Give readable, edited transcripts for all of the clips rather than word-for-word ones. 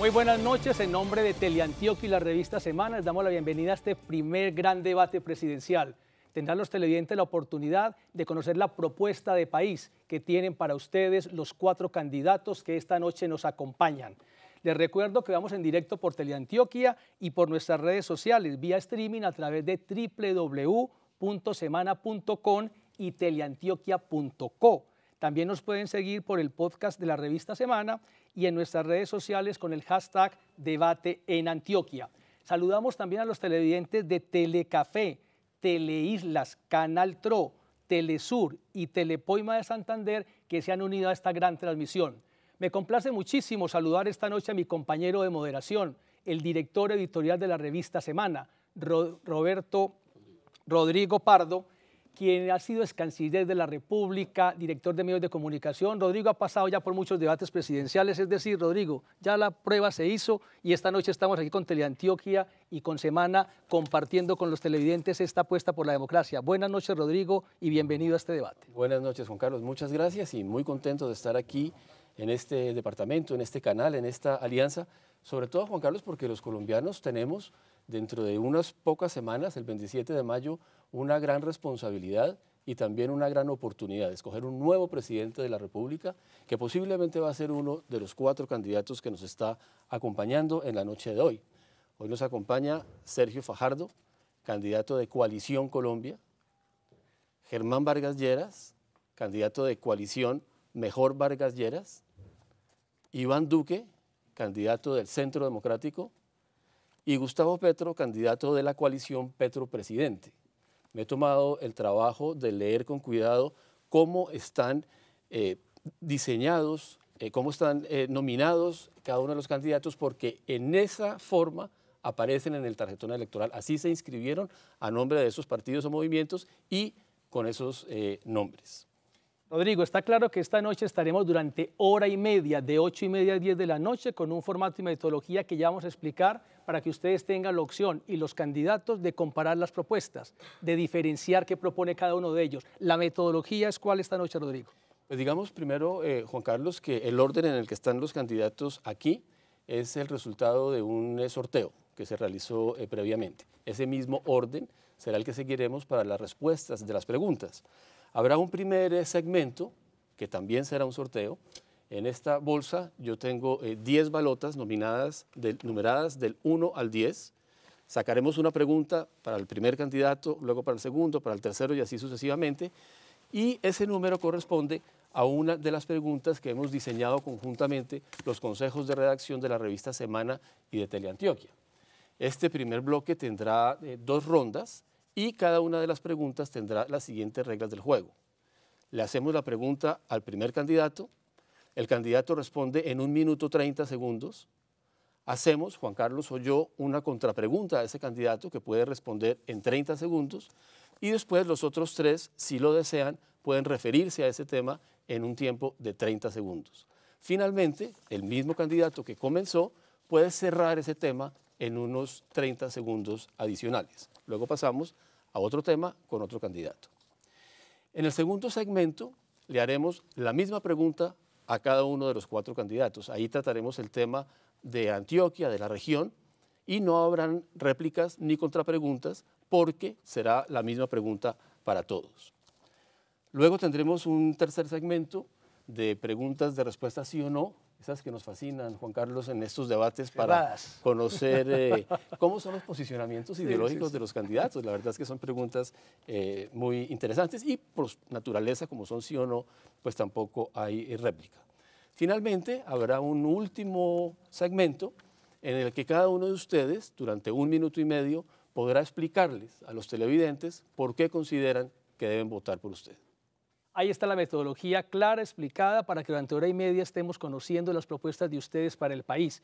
Muy buenas noches, en nombre de Teleantioquia y la revista Semana, les damos la bienvenida a este primer gran debate presidencial. Tendrán los televidentes la oportunidad de conocer la propuesta de país que tienen para ustedes los 4 candidatos que esta noche nos acompañan. Les recuerdo que vamos en directo por Teleantioquia y por nuestras redes sociales, vía streaming a través de www.semana.com y teleantioquia.co. También nos pueden seguir por el podcast de la revista Semana y en nuestras redes sociales con el hashtag Debate en Antioquia. Saludamos también a los televidentes de Telecafé, Teleislas, Canal Tro, Telesur y Telepoima de Santander que se han unido a esta gran transmisión. Me complace muchísimo saludar esta noche a mi compañero de moderación, el director editorial de la revista Semana, Rodrigo Pardo, quien ha sido excanciller de la República, director de medios de comunicación. Rodrigo ha pasado ya por muchos debates presidenciales, es decir, Rodrigo, ya la prueba se hizo y esta noche estamos aquí con Teleantioquia y con Semana compartiendo con los televidentes esta apuesta por la democracia. Buenas noches, Rodrigo, y bienvenido a este debate. Buenas noches, Juan Carlos, muchas gracias y muy contento de estar aquí en este departamento, en este canal, en esta alianza, sobre todo, Juan Carlos, porque los colombianos tenemos dentro de unas pocas semanas, el 27 de mayo, una gran responsabilidad y también una gran oportunidad de escoger un nuevo presidente de la República que posiblemente va a ser uno de los 4 candidatos que nos está acompañando en la noche de hoy. Hoy nos acompaña Sergio Fajardo, candidato de Coalición Colombia, Germán Vargas Lleras, candidato de Coalición Mejor Vargas Lleras, Iván Duque, candidato del Centro Democrático, y Gustavo Petro, candidato de la Coalición Petro Presidente. Me he tomado el trabajo de leer con cuidado cómo están diseñados, cómo están nominados cada uno de los candidatos, porque en esa forma aparecen en el tarjetón electoral. Así se inscribieron a nombre de esos partidos o movimientos y con esos nombres. Rodrigo, está claro que esta noche estaremos durante hora y media, de 8:30 a 10 de la noche, con un formato y metodología que ya vamos a explicar para que ustedes tengan la opción y los candidatos de comparar las propuestas, de diferenciar qué propone cada uno de ellos. ¿La metodología es cuál esta noche, Rodrigo? Pues digamos primero, Juan Carlos, que el orden en el que están los candidatos aquí es el resultado de un sorteo que se realizó previamente. Ese mismo orden será el que seguiremos para las respuestas de las preguntas. Habrá un primer segmento, que también será un sorteo. En esta bolsa yo tengo 10 balotas numeradas del 1 al 10. Sacaremos una pregunta para el primer candidato, luego para el segundo, para el tercero y así sucesivamente. Y ese número corresponde a una de las preguntas que hemos diseñado conjuntamente los consejos de redacción de la revista Semana y de Teleantioquia. Este primer bloque tendrá 2 rondas. Y cada una de las preguntas tendrá las siguientes reglas del juego. Le hacemos la pregunta al primer candidato, el candidato responde en 1 minuto 30 segundos. Hacemos, Juan Carlos o yo, una contrapregunta a ese candidato que puede responder en 30 segundos y después los otros 3, si lo desean, pueden referirse a ese tema en un tiempo de 30 segundos. Finalmente, el mismo candidato que comenzó puede cerrar ese tema en unos 30 segundos adicionales. Luego pasamos a otro tema con otro candidato. En el segundo segmento le haremos la misma pregunta a cada uno de los 4 candidatos. Ahí trataremos el tema de Antioquia, de la región, y no habrán réplicas ni contrapreguntas porque será la misma pregunta para todos. Luego tendremos un tercer segmento de preguntas de respuesta sí o no, esas que nos fascinan, Juan Carlos, en estos debates para conocer cómo son los posicionamientos ideológicos de los candidatos. La verdad es que son preguntas muy interesantes y por naturaleza, como son sí o no, pues tampoco hay réplica. Finalmente, habrá un último segmento en el que cada uno de ustedes, durante 1 minuto y medio, podrá explicarles a los televidentes por qué consideran que deben votar por usted. Ahí está la metodología clara, explicada, para que durante hora y media estemos conociendo las propuestas de ustedes para el país.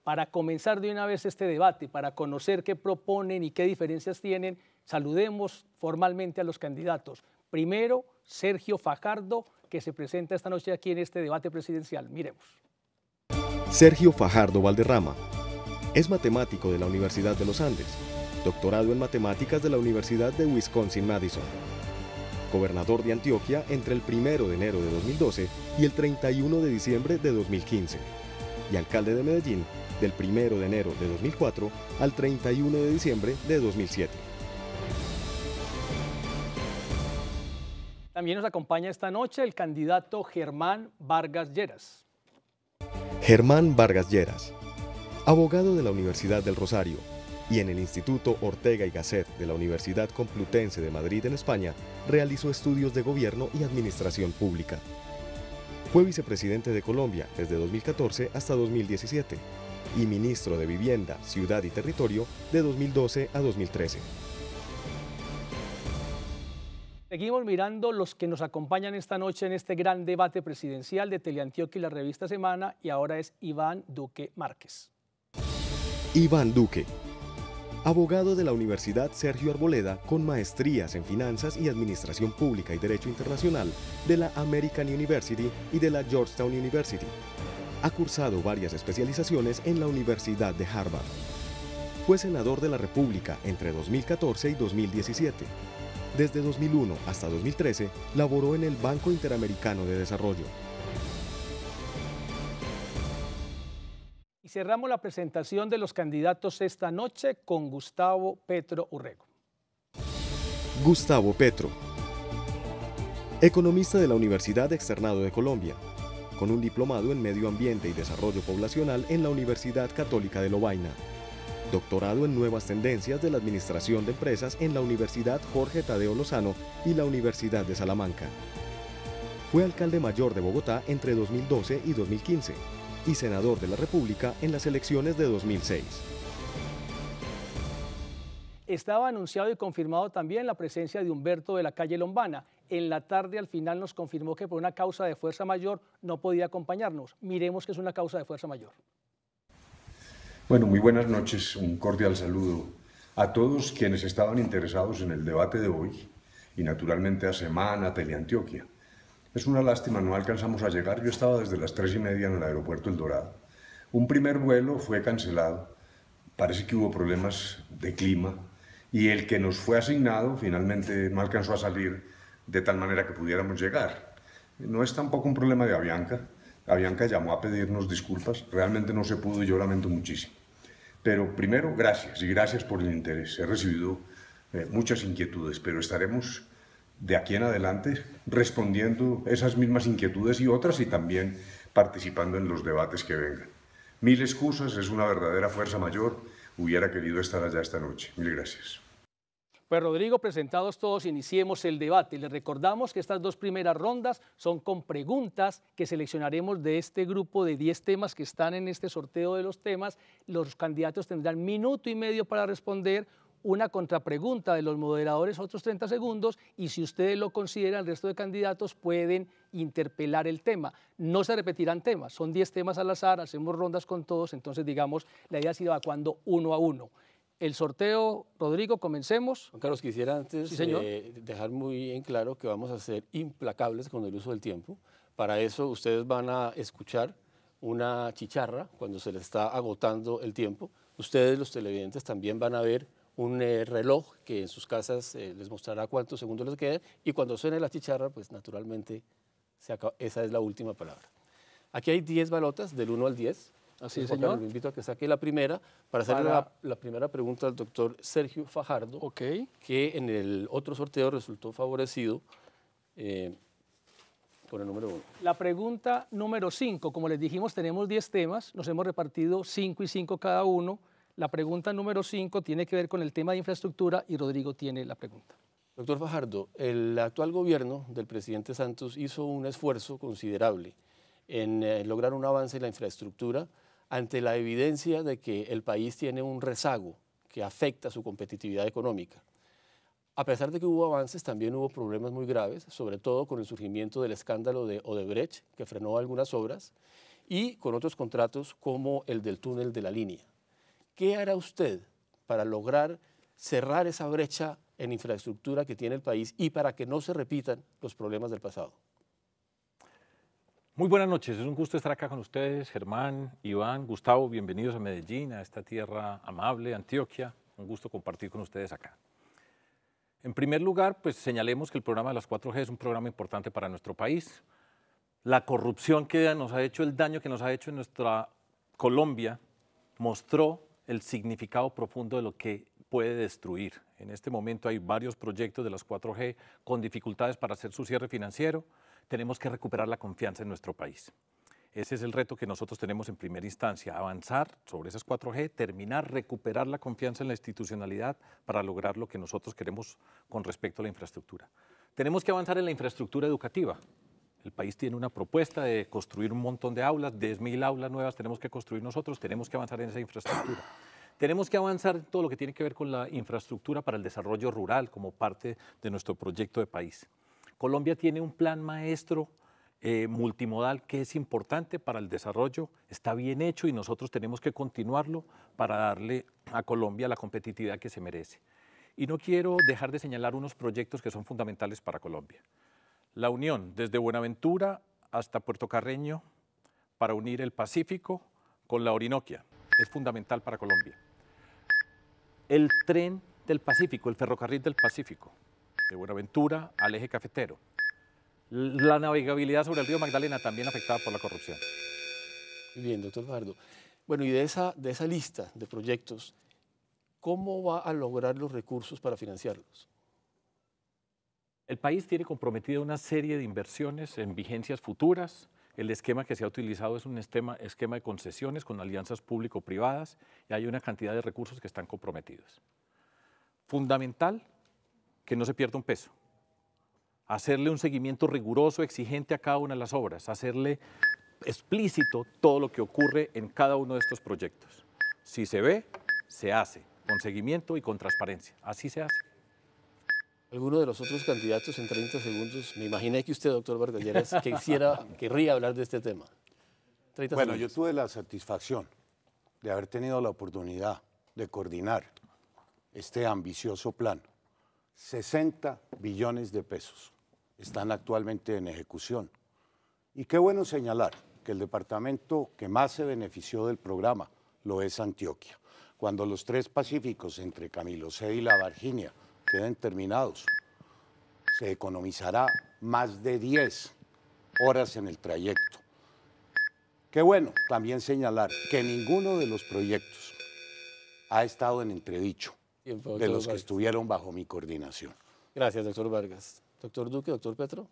Para comenzar de una vez este debate, para conocer qué proponen y qué diferencias tienen, saludemos formalmente a los candidatos. Primero, Sergio Fajardo, que se presenta esta noche aquí en este debate presidencial. Miremos. Sergio Fajardo Valderrama es matemático de la Universidad de los Andes, doctorado en matemáticas de la Universidad de Wisconsin-Madison. Gobernador de Antioquia entre el 1 de enero de 2012 y el 31 de diciembre de 2015, y alcalde de Medellín del 1 de enero de 2004 al 31 de diciembre de 2007. También nos acompaña esta noche el candidato Germán Vargas Lleras. Germán Vargas Lleras, abogado de la Universidad del Rosario y en el Instituto Ortega y Gasset de la Universidad Complutense de Madrid en España, realizó estudios de gobierno y administración pública. Fue vicepresidente de Colombia desde 2014 hasta 2017 y ministro de Vivienda, Ciudad y Territorio de 2012 a 2013. Seguimos mirando los que nos acompañan esta noche en este gran debate presidencial de Teleantioquia y la revista Semana, y ahora es Iván Duque Márquez. Iván Duque, abogado de la Universidad Sergio Arboleda con maestrías en Finanzas y Administración Pública y Derecho Internacional de la American University y de la Georgetown University. Ha cursado varias especializaciones en la Universidad de Harvard. Fue senador de la República entre 2014 y 2017. Desde 2001 hasta 2013, laboró en el Banco Interamericano de Desarrollo. Y cerramos la presentación de los candidatos esta noche con Gustavo Petro Urrego. Gustavo Petro, economista de la Universidad Externado de Colombia, con un diplomado en Medio Ambiente y Desarrollo Poblacional en la Universidad Católica de Lovaina. Doctorado en Nuevas Tendencias de la Administración de Empresas en la Universidad Jorge Tadeo Lozano y la Universidad de Salamanca. Fue alcalde mayor de Bogotá entre 2012 y 2015 y senador de la República en las elecciones de 2006. Estaba anunciado y confirmado también la presencia de Humberto de la Calle Lombana. En la tarde al final nos confirmó que por una causa de fuerza mayor no podía acompañarnos. Miremos que es una causa de fuerza mayor. Bueno, muy buenas noches, un cordial saludo a todos quienes estaban interesados en el debate de hoy y naturalmente a Semana, a Teleantioquia. Es una lástima, no alcanzamos a llegar, yo estaba desde las 3:30 en el aeropuerto El Dorado. Un primer vuelo fue cancelado, parece que hubo problemas de clima y el que nos fue asignado finalmente no alcanzó a salir de tal manera que pudiéramos llegar. No es tampoco un problema de Avianca. Avianca llamó a pedirnos disculpas, realmente no se pudo y yo lamento muchísimo. Pero primero, gracias y gracias por el interés. He recibido muchas inquietudes, pero estaremos de aquí en adelante respondiendo esas mismas inquietudes y otras y también participando en los debates que vengan. Mil excusas, es una verdadera fuerza mayor, hubiera querido estar allá esta noche. Mil gracias. Pues Rodrigo, presentados todos, iniciemos el debate. Les recordamos que estas dos primeras rondas son con preguntas que seleccionaremos de este grupo de 10 temas que están en este sorteo de los temas. Los candidatos tendrán 1,5 minutos para responder, una contrapregunta de los moderadores, otros 30 segundos, y si ustedes lo consideran, el resto de candidatos pueden interpelar el tema. No se repetirán temas, son 10 temas al azar, hacemos rondas con todos, entonces digamos, la idea es ir evacuando uno a uno. El sorteo, Rodrigo, comencemos. Juan Carlos, quisiera antes Sí, señor. dejar muy en claro que vamos a ser implacables con el uso del tiempo. Para eso ustedes van a escuchar una chicharra cuando se les está agotando el tiempo. Ustedes, los televidentes, también van a ver un reloj que en sus casas les mostrará cuántos segundos les quedan y cuando suene la chicharra, pues naturalmente esa es la última palabra. Aquí hay 10 balotas del 1 al 10. Así es, Juan Carlos, señor. le invito a que saque la primera para hacerle la primera pregunta al doctor Sergio Fajardo, Ok. que en el otro sorteo resultó favorecido con el número 1. La pregunta número 5, como les dijimos, tenemos 10 temas, nos hemos repartido 5 y 5 cada uno. La pregunta número 5 tiene que ver con el tema de infraestructura y Rodrigo tiene la pregunta. Doctor Fajardo, el actual gobierno del presidente Santos hizo un esfuerzo considerable en lograr un avance en la infraestructura ante la evidencia de que el país tiene un rezago que afecta su competitividad económica. A pesar de que hubo avances, también hubo problemas muy graves, sobre todo con el surgimiento del escándalo de Odebrecht, que frenó algunas obras, y con otros contratos como el del túnel de la línea. ¿Qué hará usted para lograr cerrar esa brecha en infraestructura que tiene el país y para que no se repitan los problemas del pasado? Muy buenas noches, es un gusto estar acá con ustedes, Germán, Iván, Gustavo, bienvenidos a Medellín, a esta tierra amable, Antioquia, un gusto compartir con ustedes acá. En primer lugar, pues señalemos que el programa de las 4G es un programa importante para nuestro país. La corrupción que nos ha hecho, el daño que nos ha hecho en nuestra Colombia, mostró el significado profundo de lo que puede destruir. En este momento hay varios proyectos de las 4G con dificultades para hacer su cierre financiero. Tenemos que recuperar la confianza en nuestro país. Ese es el reto que nosotros tenemos en primera instancia, avanzar sobre esas 4G, terminar, recuperar la confianza en la institucionalidad para lograr lo que nosotros queremos con respecto a la infraestructura. Tenemos que avanzar en la infraestructura educativa. El país tiene una propuesta de construir un montón de aulas, 10.000 aulas nuevas tenemos que construir nosotros, tenemos que avanzar en esa infraestructura. Tenemos que avanzar en todo lo que tiene que ver con la infraestructura para el desarrollo rural como parte de nuestro proyecto de país. Colombia tiene un plan maestro multimodal que es importante para el desarrollo, está bien hecho y nosotros tenemos que continuarlo para darle a Colombia la competitividad que se merece. Y no quiero dejar de señalar unos proyectos que son fundamentales para Colombia. La unión desde Buenaventura hasta Puerto Carreño para unir el Pacífico con la Orinoquia es fundamental para Colombia. El tren del Pacífico, el ferrocarril del Pacífico, de Buenaventura al eje cafetero. La navegabilidad sobre el río Magdalena también afectada por la corrupción. Muy bien, doctor Fajardo. Bueno, y de esa lista de proyectos, ¿cómo va a lograr los recursos para financiarlos? El país tiene comprometida una serie de inversiones en vigencias futuras. El esquema que se ha utilizado es un esquema de concesiones con alianzas público-privadas y hay una cantidad de recursos que están comprometidos. Fundamental que no se pierda un peso. Hacerle un seguimiento riguroso, exigente a cada una de las obras, hacerle explícito todo lo que ocurre en cada uno de estos proyectos. Si se ve, se hace, con seguimiento y con transparencia. Así se hace. ¿Alguno de los otros candidatos en 30 segundos? Me imaginé que usted, doctor Vargas Lleras, querría hablar de este tema. 30 bueno, segundos. yo tuve la satisfacción de haber tenido la oportunidad de coordinar este ambicioso plan. 60 billones de pesos están actualmente en ejecución. Y qué bueno señalar que el departamento que más se benefició del programa lo es Antioquia. Cuando los 3 pacíficos entre Camilosé y La Virginia queden terminados, se economizará más de 10 horas en el trayecto. Qué bueno también señalar que ninguno de los proyectos ha estado en entredicho de los que estuvieron bajo mi coordinación. Gracias, doctor Vargas. Doctor Duque, doctor Petro.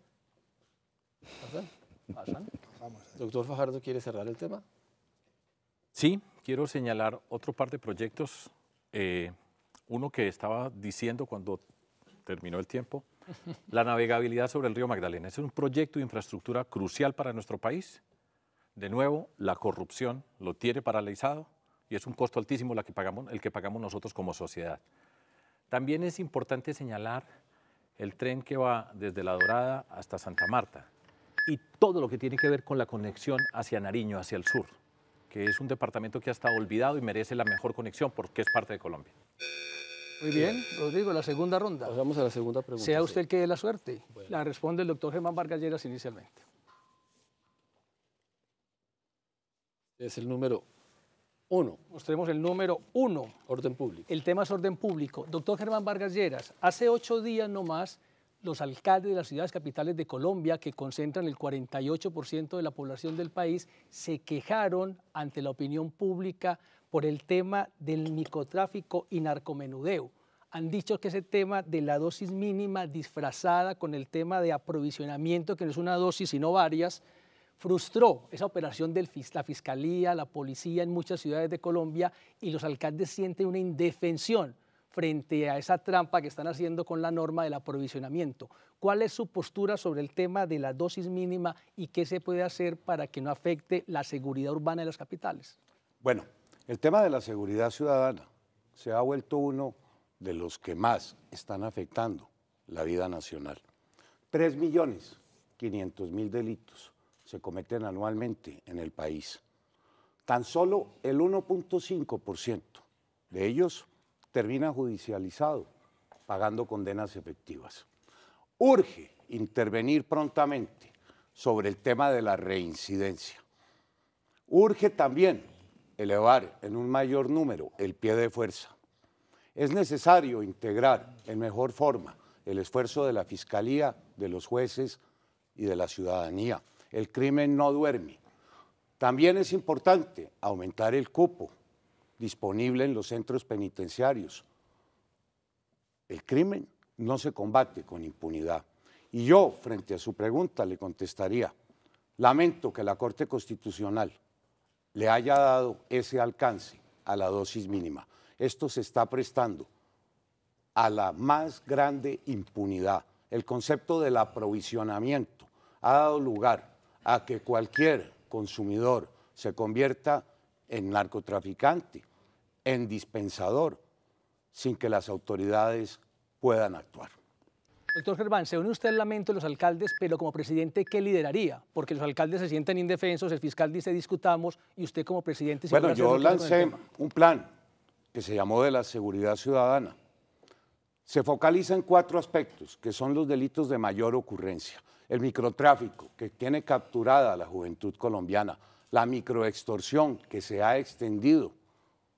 ¿Pasan? Doctor Fajardo, ¿quiere cerrar el tema? Sí, quiero señalar otro par de proyectos. Uno que estaba diciendo cuando terminó el tiempo, la navegabilidad sobre el río Magdalena. Es un proyecto de infraestructura crucial para nuestro país. De nuevo, la corrupción lo tiene paralizado y es un costo altísimo el que pagamos nosotros como sociedad. También es importante señalar el tren que va desde La Dorada hasta Santa Marta y todo lo que tiene que ver con la conexión hacia Nariño, hacia el sur, que es un departamento que ha estado olvidado y merece la mejor conexión porque es parte de Colombia. Muy bien, Rodrigo, la segunda ronda. Pasamos a la segunda pregunta. Sea usted el que dé la suerte. Bueno. La responde el doctor Germán Vargas Lleras inicialmente. Es el número 1. Mostremos el número 1. Orden público. El tema es orden público. Doctor Germán Vargas Lleras, hace 8 días nomás, los alcaldes de las ciudades capitales de Colombia, que concentran el 48% de la población del país, se quejaron ante la opinión pública por el tema del microtráfico y narcomenudeo. Han dicho que ese tema de la dosis mínima disfrazada con el tema de aprovisionamiento, que no es una dosis sino varias, frustró esa operación de la Fiscalía, la Policía en muchas ciudades de Colombia y los alcaldes sienten una indefensión frente a esa trampa que están haciendo con la norma del aprovisionamiento. ¿Cuál es su postura sobre el tema de la dosis mínima y qué se puede hacer para que no afecte la seguridad urbana de las capitales? Bueno, el tema de la seguridad ciudadana se ha vuelto uno de los que más están afectando la vida nacional. 3.500.000 delitos se cometen anualmente en el país. Tan solo el 1.5% de ellos termina judicializado, pagando condenas efectivas. Urge intervenir prontamente sobre el tema de la reincidencia. Urge también elevar en un mayor número el pie de fuerza. Es necesario integrar en mejor forma el esfuerzo de la Fiscalía, de los jueces y de la ciudadanía. El crimen no duerme. También es importante aumentar el cupo disponible en los centros penitenciarios. El crimen no se combate con impunidad. Y yo, frente a su pregunta, le contestaría, lamento que la Corte Constitucional le haya dado ese alcance a la dosis mínima. Esto se está prestando a la más grande impunidad. El concepto del aprovisionamiento ha dado lugar a que cualquier consumidor se convierta en narcotraficante, en dispensador, sin que las autoridades puedan actuar. Doctor Germán, se une usted al lamento de los alcaldes, pero como presidente, ¿qué lideraría? Porque los alcaldes se sienten indefensos, el fiscal dice discutamos, y usted como presidente... Bueno, yo lancé un plan que se llamó de la seguridad ciudadana. Se focaliza en 4 aspectos, que son los delitos de mayor ocurrencia. El microtráfico, que tiene capturada a la juventud colombiana. La microextorsión, que se ha extendido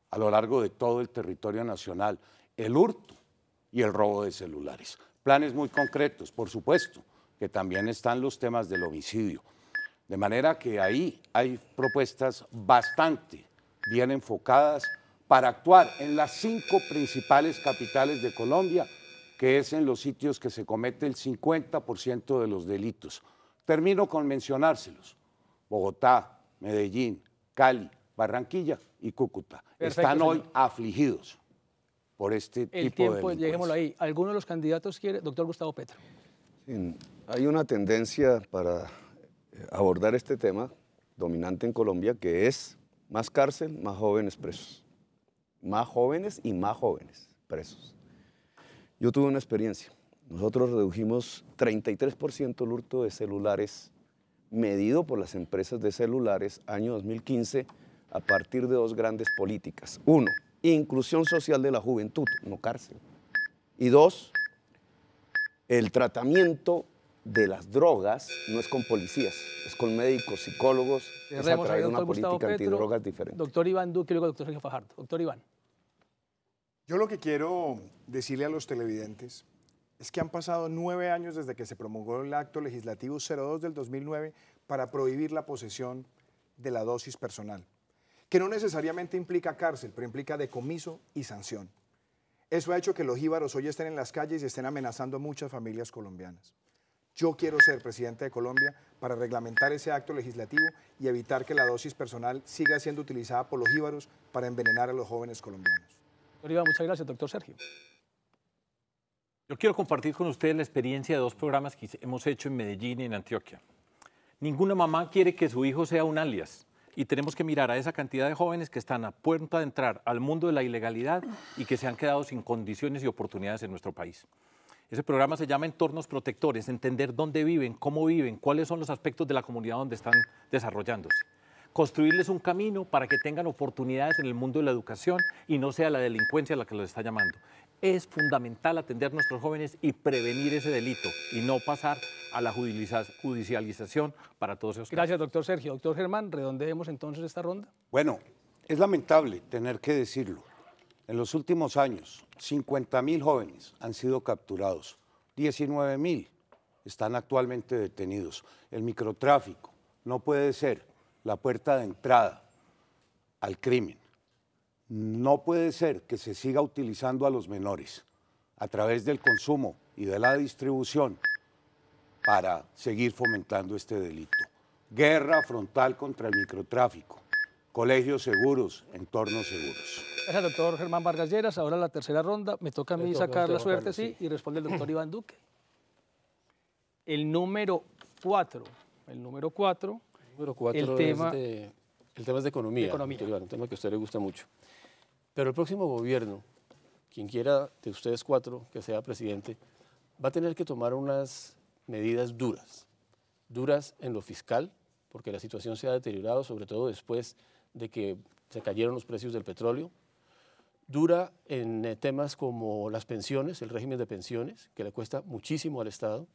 a lo largo de todo el territorio nacional. El hurto y el robo de celulares. Planes muy concretos, por supuesto, que también están los temas del homicidio. De manera que ahí hay propuestas bastante bien enfocadas para actuar en las 5 principales capitales de Colombia, que es en los sitios que se comete el 50% de los delitos. Termino con mencionárselos. Bogotá, Medellín, Cali, Barranquilla y Cúcuta. Perfecto, están hoy señor. afligidos por este tipo de delincuencia. Lleguémoslo ahí. ¿Alguno de los candidatos quiere? Doctor Gustavo Petro. Sí, hay una tendencia para abordar este tema dominante en Colombia, que es más cárcel, más jóvenes presos. Más jóvenes y más jóvenes presos. Yo tuve una experiencia. Nosotros redujimos 33% el hurto de celulares medido por las empresas de celulares año 2015 a partir de 2 grandes políticas. 1, inclusión social de la juventud, no cárcel. Y 2, el tratamiento de las drogas no es con policías, es con médicos, psicólogos, es a Cerremos ahí, través de una doctor Gustavo política Petro, antidrogas diferente. Doctor Iván Duque y luego doctor Sergio Fajardo. Doctor Iván. Yo lo que quiero decirle a los televidentes es que han pasado 9 años desde que se promulgó el acto legislativo 02 del 2009 para prohibir la posesión de la dosis personal, que no necesariamente implica cárcel, pero implica decomiso y sanción. Eso ha hecho que los jíbaros hoy estén en las calles y estén amenazando a muchas familias colombianas. Yo quiero ser presidente de Colombia para reglamentar ese acto legislativo y evitar que la dosis personal siga siendo utilizada por los jíbaros para envenenar a los jóvenes colombianos. Doctor Iván, muchas gracias. Doctor Sergio. Yo quiero compartir con ustedes la experiencia de 2 programas que hemos hecho en Medellín y en Antioquia. Ninguna mamá quiere que su hijo sea un alias y tenemos que mirar a esa cantidad de jóvenes que están a puerta de entrar al mundo de la ilegalidad y que se han quedado sin condiciones y oportunidades en nuestro país. Ese programa se llama Entornos Protectores, entender dónde viven, cómo viven, cuáles son los aspectos de la comunidad donde están desarrollándose. Construirles un camino para que tengan oportunidades en el mundo de la educación y no sea la delincuencia la que los está llamando. Es fundamental atender a nuestros jóvenes y prevenir ese delito y no pasar a la judicialización para todos esos casos. Gracias, doctor Sergio. Doctor Germán, redondeemos entonces esta ronda. Bueno, es lamentable tener que decirlo. En los últimos años, 50.000 jóvenes han sido capturados, 19.000 están actualmente detenidos. El microtráfico no puede ser la puerta de entrada al crimen. No puede ser que se siga utilizando a los menores a través del consumo y de la distribución para seguir fomentando este delito. Guerra frontal contra el microtráfico, colegios seguros, entornos seguros. Gracias, doctor Germán Vargas Lleras. Ahora la tercera ronda. Me toca a mí sacar la suerte, sí, y responde el doctor Iván Duque. El número 4. El número 4. El tema es de economía, doctor Iván, un tema que a usted le gusta mucho. Pero el próximo gobierno, quien quiera de ustedes 4 que sea presidente, va a tener que tomar unas medidas duras en lo fiscal, porque la situación se ha deteriorado, sobre todo después de que se cayeron los precios del petróleo, dura en temas como las pensiones, el régimen de pensiones, que le cuesta muchísimo al Estado.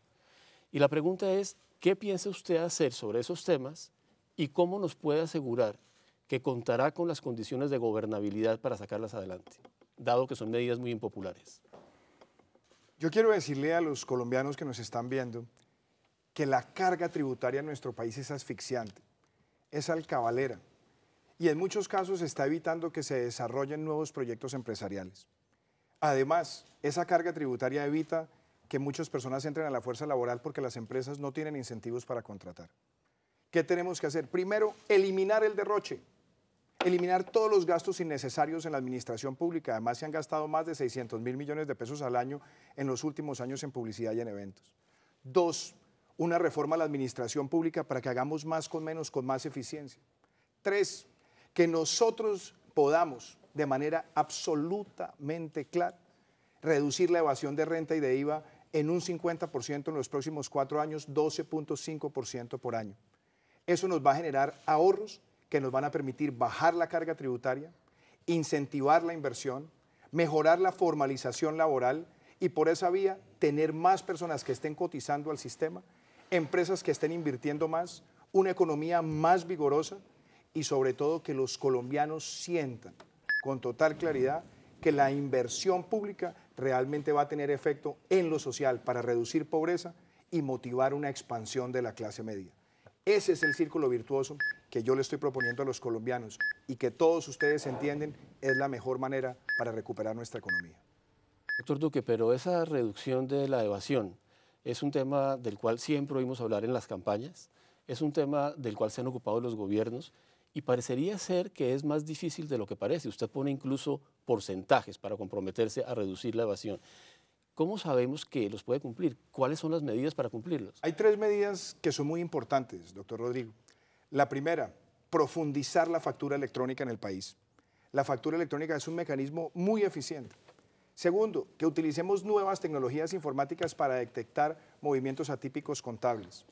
Y la pregunta es, ¿qué piensa usted hacer sobre esos temas y cómo nos puede asegurar que contará con las condiciones de gobernabilidad para sacarlas adelante, dado que son medidas muy impopulares? Yo quiero decirle a los colombianos que nos están viendo que la carga tributaria en nuestro país es asfixiante, es alcabalera. y en muchos casos está evitando que se desarrollen nuevos proyectos empresariales. Además, esa carga tributaria evita que muchas personas entren a la fuerza laboral porque las empresas no tienen incentivos para contratar. ¿Qué tenemos que hacer? Primero, eliminar el derroche, eliminar todos los gastos innecesarios en la administración pública. Además, se han gastado más de 600.000 millones de pesos al año en los últimos años en publicidad y en eventos. 2, una reforma a la administración pública para que hagamos más con menos, con más eficiencia. 3, que nosotros podamos, de manera absolutamente clara, reducir la evasión de renta y de IVA en un 50% en los próximos 4 años, 12.5% por año. Eso nos va a generar ahorros que nos van a permitir bajar la carga tributaria, incentivar la inversión, mejorar la formalización laboral y por esa vía tener más personas que estén cotizando al sistema, empresas que estén invirtiendo más, una economía más vigorosa y sobre todo que los colombianos sientan con total claridad que la inversión pública realmente va a tener efecto en lo social para reducir pobreza y motivar una expansión de la clase media. Ese es el círculo virtuoso que yo le estoy proponiendo a los colombianos y que todos ustedes entienden es la mejor manera para recuperar nuestra economía. Doctor Duque, pero esa reducción de la evasión es un tema del cual siempre oímos hablar en las campañas, es un tema del cual se han ocupado los gobiernos y parecería ser que es más difícil de lo que parece. Usted pone incluso porcentajes para comprometerse a reducir la evasión. ¿Cómo sabemos que los puede cumplir? ¿Cuáles son las medidas para cumplirlos? Hay 3 medidas que son muy importantes, doctor Rodrigo. La primera, profundizar la factura electrónica en el país. La factura electrónica es un mecanismo muy eficiente. Segundo, que utilicemos nuevas tecnologías informáticas para detectar movimientos atípicos contables.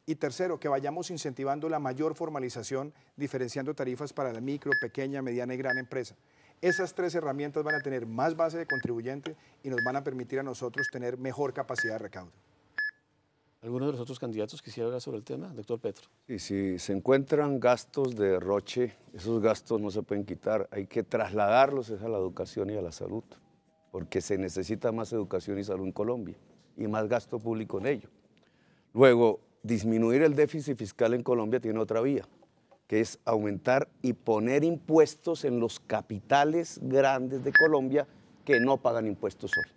Y tercero, que vayamos incentivando la mayor formalización, diferenciando tarifas para la micro, pequeña, mediana y gran empresa. Esas 3 herramientas van a tener más base de contribuyente y nos van a permitir a nosotros tener mejor capacidad de recaudo. ¿Alguno de los otros candidatos quisiera hablar sobre el tema? Doctor Petro. Y si se encuentran gastos de derroche, esos gastos no se pueden quitar, hay que trasladarlos a la educación y a la salud, porque se necesita más educación y salud en Colombia y más gasto público en ello. Luego, disminuir el déficit fiscal en Colombia tiene otra vía, que es aumentar y poner impuestos en los capitales grandes de Colombia que no pagan impuestos hoy.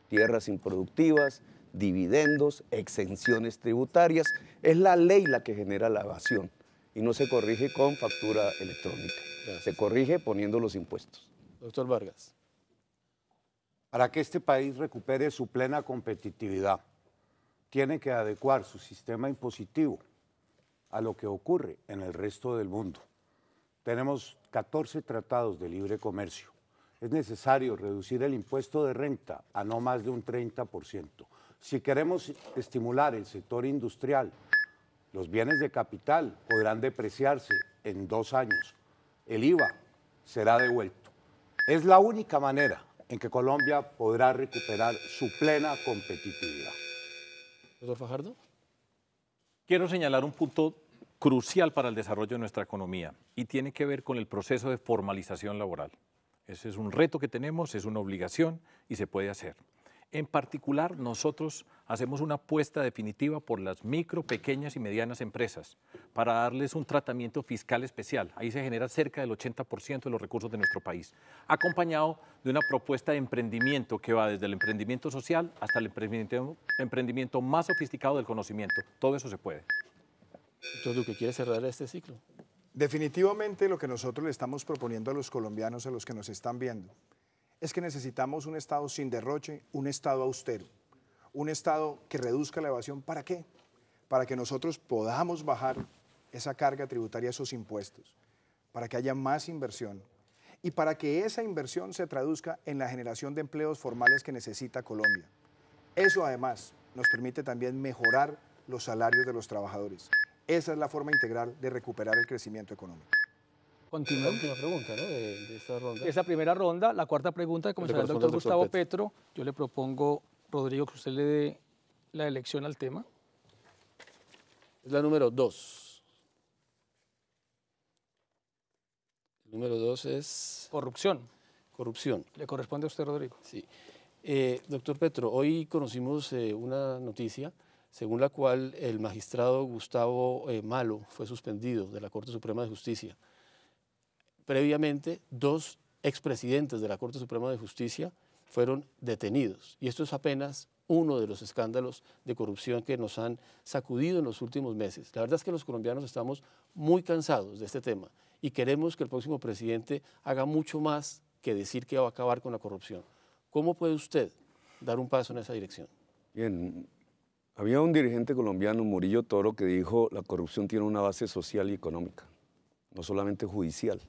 Tierras improductivas, dividendos, exenciones tributarias. Es la ley la que genera la evasión y no se corrige con factura electrónica. Gracias. Se corrige poniendo los impuestos. Doctor Vargas. Para que este país recupere su plena competitividad, tiene que adecuar su sistema impositivo a lo que ocurre en el resto del mundo. Tenemos 14 tratados de libre comercio. Es necesario reducir el impuesto de renta a no más de un 30%. Si queremos estimular el sector industrial, los bienes de capital podrán depreciarse en 2 años. El IVA será devuelto. Es la única manera en que Colombia podrá recuperar su plena competitividad. Doctor Fajardo. Quiero señalar un punto crucial para el desarrollo de nuestra economía y tiene que ver con el proceso de formalización laboral. Ese es un reto que tenemos, es una obligación y se puede hacer. En particular, nosotros hacemos una apuesta definitiva por las micro, pequeñas y medianas empresas para darles un tratamiento fiscal especial. Ahí se genera cerca del 80% de los recursos de nuestro país, acompañado de una propuesta de emprendimiento que va desde el emprendimiento social hasta el emprendimiento más sofisticado del conocimiento. Todo eso se puede. Doctor Duque, ¿quiere cerrar este ciclo? Definitivamente lo que nosotros le estamos proponiendo a los colombianos, a los que nos están viendo, es que necesitamos un Estado sin derroche, un Estado austero, un Estado que reduzca la evasión. ¿Para qué? Para que nosotros podamos bajar esa carga tributaria, esos impuestos, para que haya más inversión y para que esa inversión se traduzca en la generación de empleos formales que necesita Colombia. Eso además nos permite también mejorar los salarios de los trabajadores. Esa es la forma integral de recuperar el crecimiento económico. La Continuamos. última pregunta, ¿no? de esta ronda. Esa primera ronda, la cuarta pregunta que comenzará el corresponde doctor al doctor Gustavo Petro. Yo le propongo, Rodrigo, que usted le dé la elección al tema. Es la número 2. El número 2 es Corrupción. corrupción. Le corresponde a usted, Rodrigo. Sí. Doctor Petro, hoy conocimos una noticia según la cual el magistrado Gustavo Malo fue suspendido de la Corte Suprema de Justicia. previamente 2 expresidentes de la Corte Suprema de Justicia fueron detenidos. Y esto es apenas uno de los escándalos de corrupción que nos han sacudido en los últimos meses. La verdad es que los colombianos estamos muy cansados de este tema y queremos que el próximo presidente haga mucho más que decir que va a acabar con la corrupción. ¿Cómo puede usted dar un paso en esa dirección? Bien, había un dirigente colombiano, Murillo Toro, que dijo la corrupción tiene una base social y económica, no solamente judicial.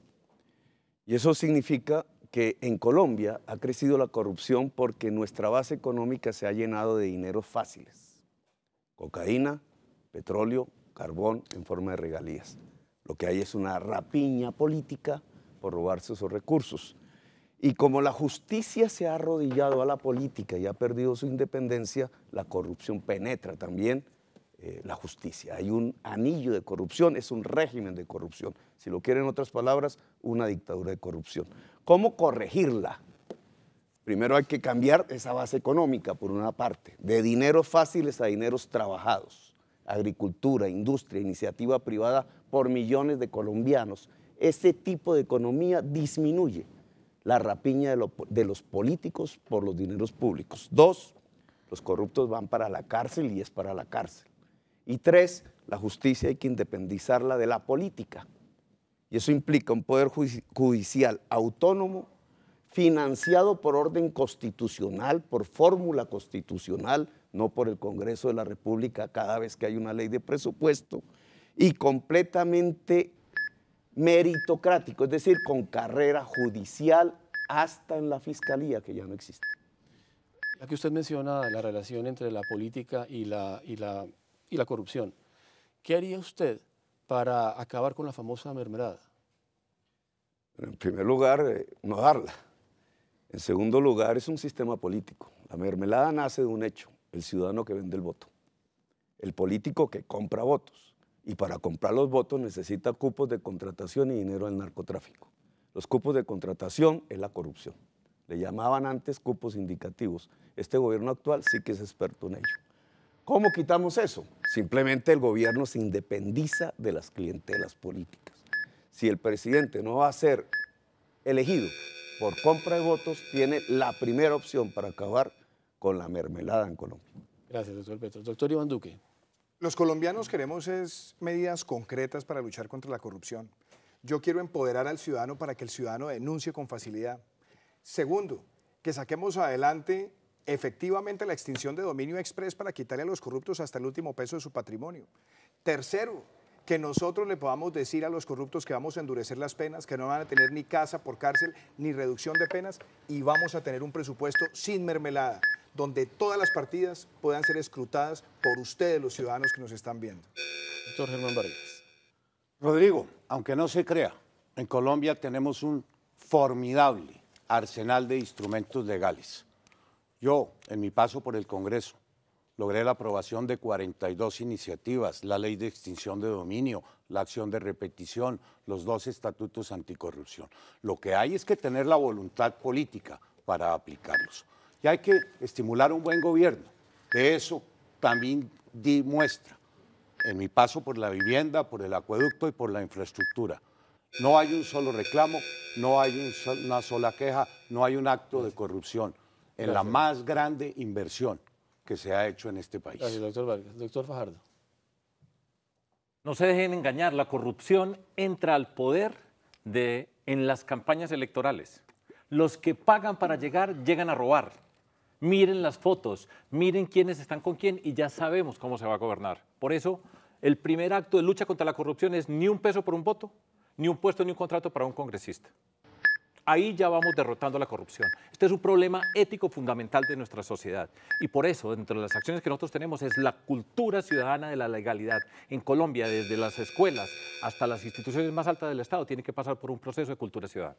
Y eso significa que en Colombia ha crecido la corrupción porque nuestra base económica se ha llenado de dineros fáciles. Cocaína, petróleo, carbón en forma de regalías. Lo que hay es una rapiña política por robarse esos recursos. Y como la justicia se ha arrodillado a la política y ha perdido su independencia, la corrupción penetra también la justicia. Hay un anillo de corrupción, es un régimen de corrupción. Si lo quieren en otras palabras, una dictadura de corrupción. ¿Cómo corregirla? Primero hay que cambiar esa base económica, por una parte, de dineros fáciles a dineros trabajados. Agricultura, industria, iniciativa privada por millones de colombianos. Ese tipo de economía disminuye la rapiña de los políticos por los dineros públicos. 2, los corruptos van para la cárcel y es para la cárcel. Y 3, la justicia hay que independizarla de la política. Y eso implica un poder judicial autónomo, financiado por orden constitucional, por fórmula constitucional, no por el Congreso de la República cada vez que hay una ley de presupuesto, y completamente meritocrático, es decir, con carrera judicial hasta en la fiscalía, que ya no existe. Ya que usted menciona la relación entre la política y la corrupción, ¿qué haría usted para acabar con la famosa mermelada? En primer lugar, no darla. En segundo lugar, es un sistema político. La mermelada nace de un hecho, el ciudadano que vende el voto, el político que compra votos. Y para comprar los votos necesita cupos de contratación y dinero del narcotráfico. Los cupos de contratación es la corrupción. Le llamaban antes cupos indicativos. Este gobierno actual sí que es experto en ello. ¿Cómo quitamos eso? Simplemente el gobierno se independiza de las clientelas políticas. Si el presidente no va a ser elegido por compra de votos, tiene la primera opción para acabar con la mermelada en Colombia. Gracias, doctor Petro. Doctor Iván Duque. Los colombianos queremos medidas concretas para luchar contra la corrupción. Yo quiero empoderar al ciudadano para que el ciudadano denuncie con facilidad. Segundo, que saquemos adelante efectivamente la extinción de dominio express para quitarle a los corruptos hasta el último peso de su patrimonio. Tercero, que nosotros le podamos decir a los corruptos que vamos a endurecer las penas, que no van a tener ni casa por cárcel ni reducción de penas y vamos a tener un presupuesto sin mermelada, donde todas las partidas puedan ser escrutadas por ustedes, los ciudadanos que nos están viendo. Doctor Germán Vargas. Rodrigo, aunque no se crea, en Colombia tenemos un formidable arsenal de instrumentos legales. Yo, en mi paso por el Congreso, logré la aprobación de 42 iniciativas, la ley de extinción de dominio, la acción de repetición, los 2 estatutos anticorrupción. Lo que hay es que tener la voluntad política para aplicarlos. Y hay que estimular un buen gobierno. De eso también di muestra en mi paso por la vivienda, por el acueducto y por la infraestructura. No hay un solo reclamo, no hay una sola queja, no hay un acto de corrupción en la más grande inversión que se ha hecho en este país. Gracias, doctor Vargas. Doctor Fajardo. No se dejen engañar, la corrupción entra al poder en las campañas electorales. Los que pagan para llegar, llegan a robar. Miren las fotos, miren quiénes están con quién y ya sabemos cómo se va a gobernar. Por eso, el primer acto de lucha contra la corrupción es ni un peso por un voto, ni un puesto ni un contrato para un congresista. Ahí ya vamos derrotando la corrupción. Este es un problema ético fundamental de nuestra sociedad. Y por eso, dentro de las acciones que nosotros tenemos, es la cultura ciudadana de la legalidad. En Colombia, desde las escuelas hasta las instituciones más altas del Estado, tiene que pasar por un proceso de cultura ciudadana.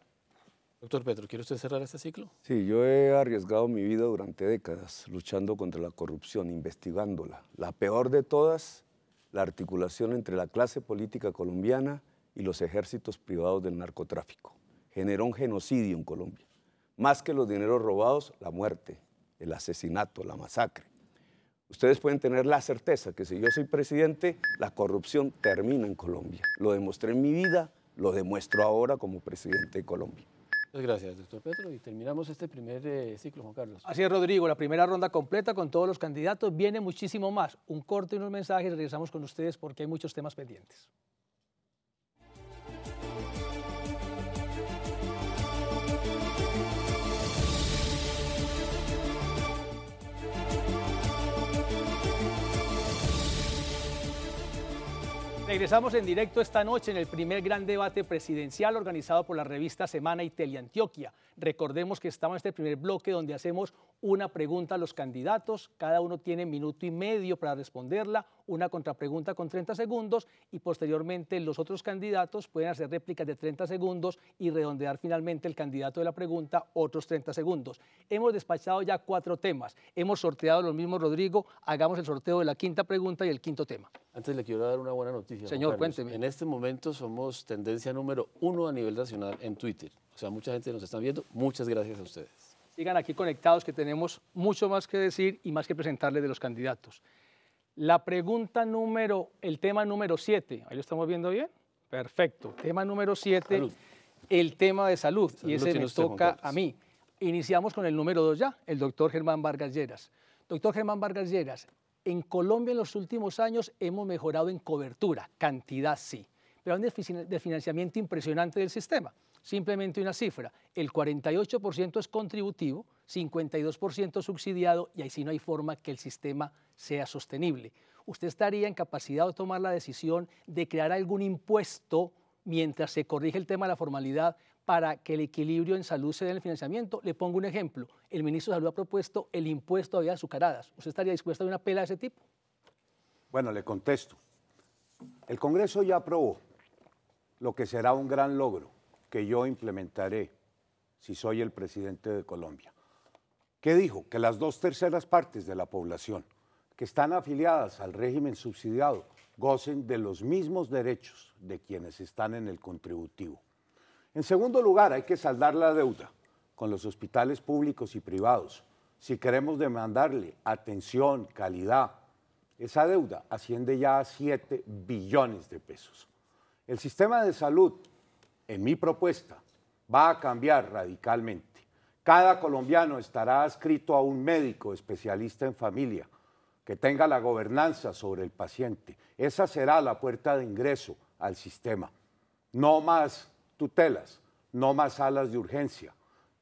Doctor Petro, ¿quiere usted cerrar este ciclo? Sí, yo he arriesgado mi vida durante décadas luchando contra la corrupción, investigándola. La peor de todas, la articulación entre la clase política colombiana y los ejércitos privados del narcotráfico. Generó un genocidio en Colombia. Más que los dineros robados, la muerte, el asesinato, la masacre. Ustedes pueden tener la certeza que si yo soy presidente, la corrupción termina en Colombia. Lo demostré en mi vida lo demuestro ahora como presidente de Colombia. Muchas gracias, doctor Petro. Y terminamos este primer ciclo, Juan Carlos. Así es, Rodrigo, la primera ronda completa con todos los candidatos. Viene muchísimo más. Un corte y unos mensajes. Regresamos con ustedes porque hay muchos temas pendientes. Regresamos en directo esta noche en el primer gran debate presidencial organizado por la revista Semana y Teleantioquia. Recordemos que estamos en este primer bloque donde hacemos una pregunta a los candidatos, cada uno tiene minuto y medio para responderla, una contrapregunta con 30 segundos y posteriormente los otros candidatos pueden hacer réplicas de 30 segundos y redondear finalmente el candidato de la pregunta otros 30 segundos. Hemos despachado ya 4 temas, hemos sorteado los mismos, Rodrigo, hagamos el sorteo de la quinta pregunta y el quinto tema. Antes le quiero dar una buena noticia. Señor, cuénteme. En este momento somos tendencia número 1 a nivel nacional en Twitter. O sea, mucha gente nos está viendo. Muchas gracias a ustedes. Sigan aquí conectados que tenemos mucho más que decir y más que presentarles de los candidatos. La pregunta el tema número 7. ¿Ahí lo estamos viendo bien? Perfecto. Tema número 7, salud. El tema de salud. Y ese me toca a mí. Iniciamos con el número 2 ya, el doctor Germán Vargas Lleras. Doctor Germán Vargas Lleras, en Colombia en los últimos años hemos mejorado en cobertura, cantidad sí, pero hay un desfinanciamiento impresionante del sistema. Simplemente una cifra, el 48% es contributivo, 52% subsidiado y ahí sí no hay forma que el sistema sea sostenible. ¿Usted estaría en capacidad de tomar la decisión de crear algún impuesto mientras se corrige el tema de la formalidad para que el equilibrio en salud se dé en el financiamiento? Le pongo un ejemplo. El ministro de Salud ha propuesto el impuesto a bebidas azucaradas. ¿Usted estaría dispuesto a una pela de ese tipo? Bueno, le contesto. El Congreso ya aprobó lo que será un gran logro que yo implementaré si soy el presidente de Colombia. ¿Qué dijo? Que las 2/3 partes de la población que están afiliadas al régimen subsidiado gocen de los mismos derechos de quienes están en el contributivo. En segundo lugar, hay que saldar la deuda con los hospitales públicos y privados. Si queremos demandarle atención, calidad, esa deuda asciende ya a 7 billones de pesos. El sistema de salud, en mi propuesta, va a cambiar radicalmente. Cada colombiano estará adscrito a un médico especialista en familia que tenga la gobernanza sobre el paciente. Esa será la puerta de ingreso al sistema. No más tutelas, no más salas de urgencia.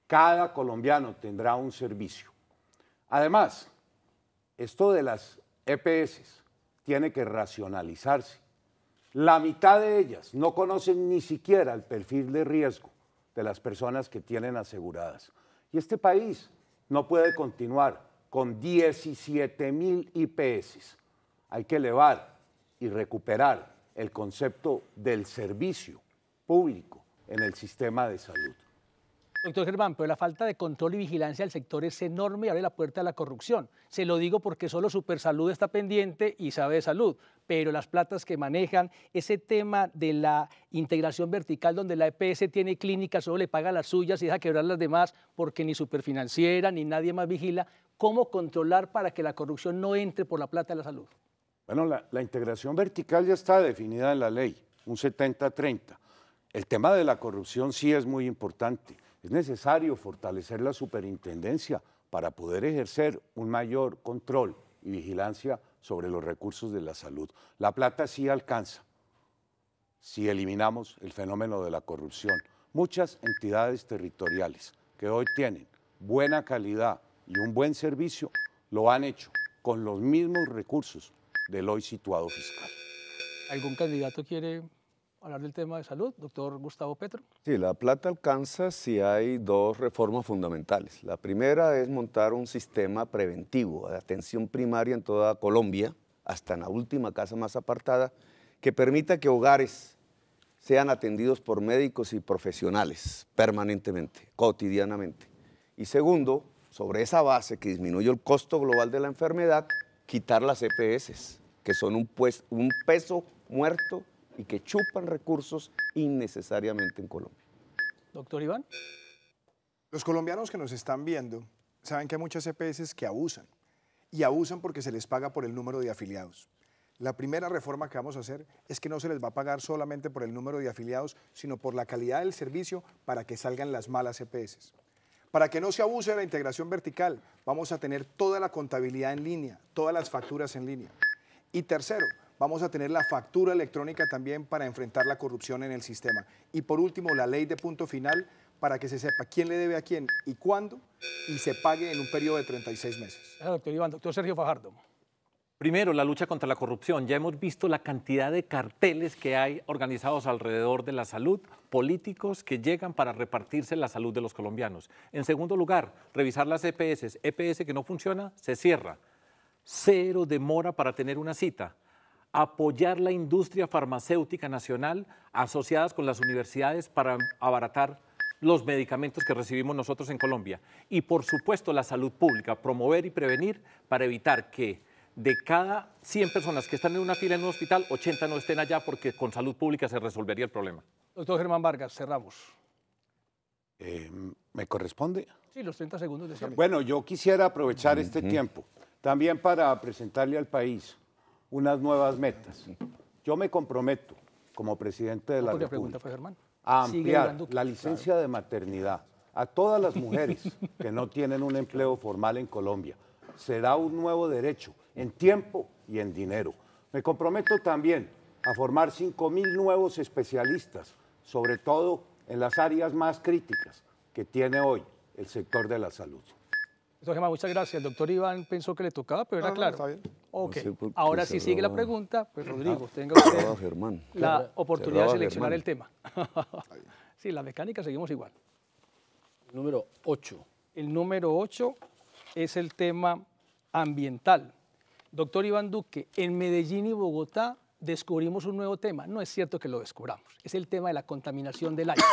Cada colombiano tendrá un servicio. Además, esto de las EPS tiene que racionalizarse. La mitad de ellas no conocen ni siquiera el perfil de riesgo de las personas que tienen aseguradas. Y este país no puede continuar con 17.000 IPS. Hay que elevar y recuperar el concepto del servicio público en el sistema de salud. Doctor Germán, pero la falta de control y vigilancia del sector es enorme y abre la puerta a la corrupción. Se lo digo porque solo Supersalud está pendiente y sabe de salud, pero las platas que manejan, ese tema de la integración vertical donde la EPS tiene clínicas, solo le paga las suyas y deja quebrar las demás porque ni Superfinanciera ni nadie más vigila, ¿cómo controlar para que la corrupción no entre por la plata de la salud? Bueno, la integración vertical ya está definida en la ley, un 70-30. El tema de la corrupción sí es muy importante. Es necesario fortalecer la superintendencia para poder ejercer un mayor control y vigilancia sobre los recursos de la salud. La plata sí alcanza si eliminamos el fenómeno de la corrupción. Muchas entidades territoriales que hoy tienen buena calidad y un buen servicio lo han hecho con los mismos recursos del hoy situado fiscal. ¿Algún candidato quiere hablar del tema de salud? Doctor Gustavo Petro. Sí, la plata alcanza si hay 2 reformas fundamentales. La primera es montar un sistema preventivo de atención primaria en toda Colombia, hasta en la última casa más apartada, que permita que hogares sean atendidos por médicos y profesionales permanentemente, cotidianamente. Y segundo, sobre esa base que disminuye el costo global de la enfermedad, quitar las EPS, que son un peso muerto y que chupan recursos innecesariamente en Colombia. Doctor Iván. Los colombianos que nos están viendo saben que hay muchas EPS que abusan, y abusan porque se les paga por el número de afiliados. La primera reforma que vamos a hacer es que no se les va a pagar solamente por el número de afiliados, sino por la calidad del servicio para que salgan las malas EPS. Para que no se abuse de la integración vertical, vamos a tener toda la contabilidad en línea, todas las facturas en línea. Y tercero, vamos a tener la factura electrónica también para enfrentar la corrupción en el sistema. Y por último, la ley de punto final para que se sepa quién le debe a quién y cuándo y se pague en un periodo de 36 meses. Doctor Iván, doctor Sergio Fajardo. Primero, la lucha contra la corrupción. Ya hemos visto la cantidad de carteles que hay organizados alrededor de la salud, políticos que llegan para repartirse la salud de los colombianos. En segundo lugar, revisar las EPS. EPS que no funciona, se cierra. 0 demora para tener una cita. Apoyar la industria farmacéutica nacional asociadas con las universidades para abaratar los medicamentos que recibimos nosotros en Colombia. Y por supuesto la salud pública, promover y prevenir para evitar que de cada 100 personas que están en una fila en un hospital, 80 no estén allá porque con salud pública se resolvería el problema. Doctor Germán Vargas, cerramos. ¿Me corresponde? Sí, los 30 segundos de cierre. Bueno, yo quisiera aprovechar este tiempo también para presentarle al país unas nuevas metas. Yo me comprometo como presidente de la ¿Por qué República pregunta fue Germán? a Sigue ampliar hablando. la licencia de maternidad a todas las mujeres que no tienen un empleo formal en Colombia. Será un nuevo derecho en tiempo y en dinero. Me comprometo también a formar 5.000 nuevos especialistas, sobre todo en las áreas más críticas que tiene hoy el sector de la salud. Doctor Germán, muchas gracias. El doctor Iván pensó que le tocaba, pero era No, claro. está bien. Ok, No sé por qué ahora sí sigue la cerraba. pregunta, pues Rodrigo, tenga usted Cerraba Germán. la oportunidad de Cerraba seleccionar Germán. el tema. Sí, la mecánica seguimos igual. Número 8. El número 8 es el tema ambiental. Doctor Iván Duque, en Medellín y Bogotá descubrimos un nuevo tema. No es cierto que lo descubramos, es el tema de la contaminación del aire.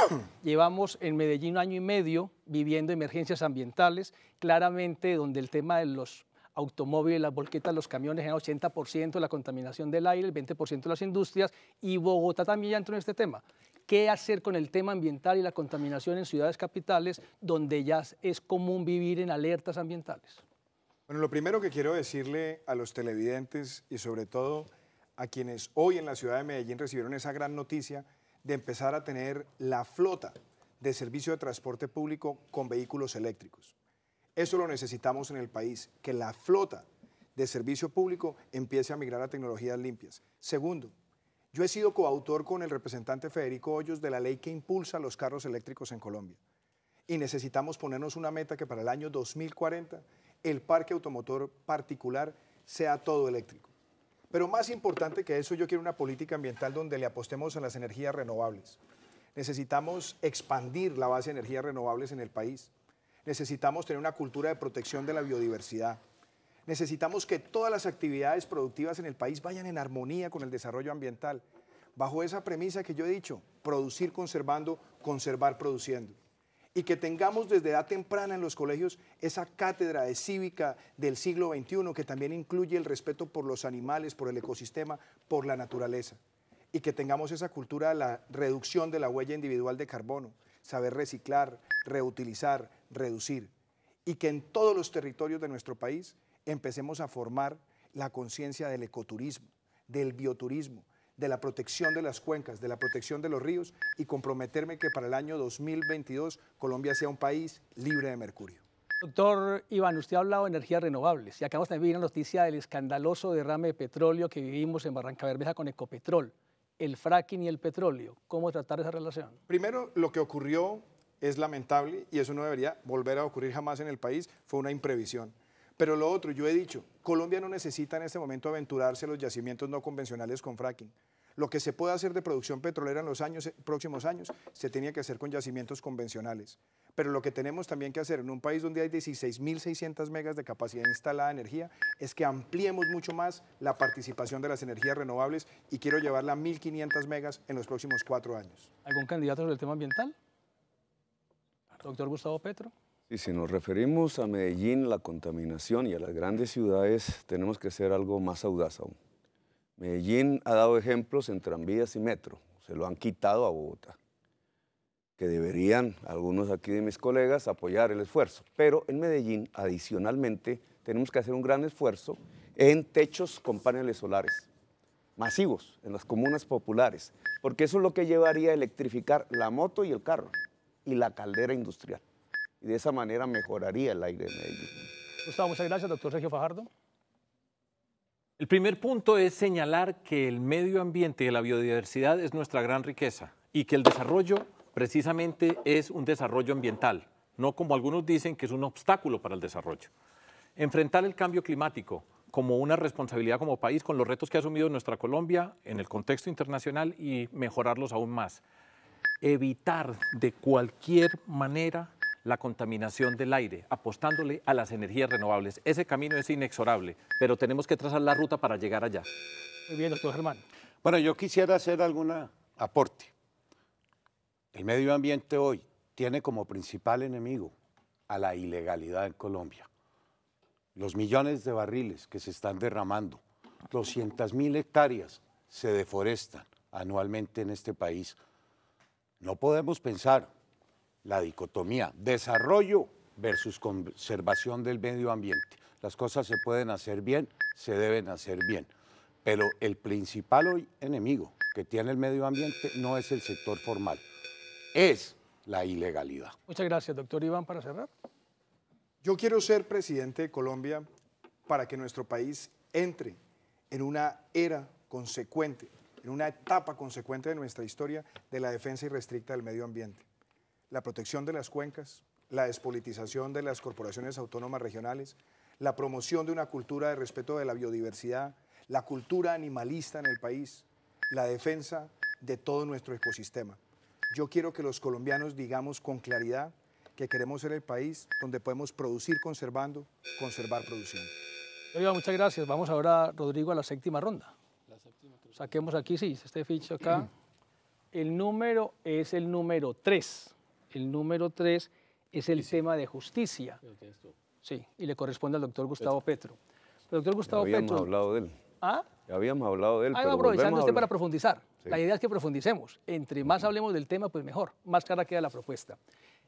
Llevamos en Medellín 1 año y medio viviendo emergencias ambientales, claramente donde el tema de los automóviles, las volquetas, los camiones, es 80% de la contaminación del aire, el 20% de las industrias, y Bogotá también ya entró en este tema. ¿Qué hacer con el tema ambiental y la contaminación en ciudades capitales donde ya es común vivir en alertas ambientales? Bueno, lo primero que quiero decirle a los televidentes y sobre todo a quienes hoy en la ciudad de Medellín recibieron esa gran noticia de empezar a tener la flota de servicio de transporte público con vehículos eléctricos. Eso lo necesitamos en el país, que la flota de servicio público empiece a migrar a tecnologías limpias. Segundo, yo he sido coautor con el representante Federico Hoyos de la ley que impulsa los carros eléctricos en Colombia. Y necesitamos ponernos una meta que para el año 2040 el parque automotor particular sea todo eléctrico. Pero más importante que eso, yo quiero una política ambiental donde le apostemos a las energías renovables. Necesitamos expandir la base de energías renovables en el país. Necesitamos tener una cultura de protección de la biodiversidad. Necesitamos que todas las actividades productivas en el país vayan en armonía con el desarrollo ambiental. Bajo esa premisa que yo he dicho, producir conservando, conservar produciendo. Y que tengamos desde edad temprana en los colegios esa cátedra de cívica del siglo XXI que también incluye el respeto por los animales, por el ecosistema, por la naturaleza. Y que tengamos esa cultura de la reducción de la huella individual de carbono, saber reciclar, reutilizar, reducir. Y que en todos los territorios de nuestro país empecemos a formar la conciencia del ecoturismo, del bioturismo, de la protección de las cuencas, de la protección de los ríos y comprometerme que para el año 2022 Colombia sea un país libre de mercurio. Doctor Iván, usted ha hablado de energías renovables y acabamos también de ver una noticia del escandaloso derrame de petróleo que vivimos en Barrancabermeja con Ecopetrol, el fracking y el petróleo. ¿Cómo tratar esa relación? Primero, lo que ocurrió es lamentable y eso no debería volver a ocurrir jamás en el país, fue una imprevisión. Pero lo otro, yo he dicho, Colombia no necesita en este momento aventurarse a los yacimientos no convencionales con fracking. Lo que se puede hacer de producción petrolera en los próximos años se tenía que hacer con yacimientos convencionales. Pero lo que tenemos también que hacer en un país donde hay 16.600 megas de capacidad instalada de energía es que ampliemos mucho más la participación de las energías renovables y quiero llevarla a 1.500 megas en los próximos 4 años. ¿Algún candidato sobre el tema ambiental? Doctor Gustavo Petro. Y si nos referimos a Medellín, la contaminación y a las grandes ciudades, tenemos que ser algo más audaz aún. Medellín ha dado ejemplos en tranvías y metro, se lo han quitado a Bogotá, que deberían, algunos aquí de mis colegas, apoyar el esfuerzo. Pero en Medellín, adicionalmente, tenemos que hacer un gran esfuerzo en techos con paneles solares. masivos en las comunas populares, porque eso es lo que llevaría a electrificar la moto y el carro y la caldera industrial. Y de esa manera mejoraría el aire de Medellín. Gustavo, muchas gracias, doctor Sergio Fajardo. El primer punto es señalar que el medio ambiente y la biodiversidad es nuestra gran riqueza y que el desarrollo precisamente es un desarrollo ambiental, no como algunos dicen que es un obstáculo para el desarrollo. Enfrentar el cambio climático como una responsabilidad como país con los retos que ha asumido nuestra Colombia en el contexto internacional y mejorarlos aún más. Evitar de cualquier manera la contaminación del aire, apostándole a las energías renovables. Ese camino es inexorable, pero tenemos que trazar la ruta para llegar allá. Muy bien, doctor Germán. Bueno, yo quisiera hacer algún aporte. El medio ambiente hoy tiene como principal enemigo a la ilegalidad en Colombia. Los millones de barriles que se están derramando, 200.000 hectáreas se deforestan anualmente en este país. No podemos pensar la dicotomía desarrollo versus conservación del medio ambiente. Las cosas se pueden hacer bien, se deben hacer bien, pero el principal hoy enemigo que tiene el medio ambiente no es el sector formal, es la ilegalidad. Muchas gracias, doctor Iván, para cerrar. Yo quiero ser presidente de Colombia para que nuestro país entre en una era consecuente, en una etapa consecuente de nuestra historia de la defensa irrestricta del medio ambiente. La protección de las cuencas, la despolitización de las corporaciones autónomas regionales, la promoción de una cultura de respeto de la biodiversidad, la cultura animalista en el país, la defensa de todo nuestro ecosistema. Yo quiero que los colombianos digamos con claridad que queremos ser el país donde podemos producir conservando, conservar produciendo. Iván, muchas gracias. Vamos ahora, Rodrigo, a la séptima ronda. Saquemos aquí, sí, este ficho acá. El número es el número 3. El número 3 es el tema de justicia. Sí, y le corresponde al doctor Gustavo Petro. El doctor Gustavo Ya habíamos Petro. hablado de él. ¿Ah? Ya habíamos hablado de él. Ahí pero va aprovechando volvemos a usted para hablar. profundizar. Sí. La idea es que profundicemos. Entre más hablemos del tema, pues mejor. Más clara queda la propuesta.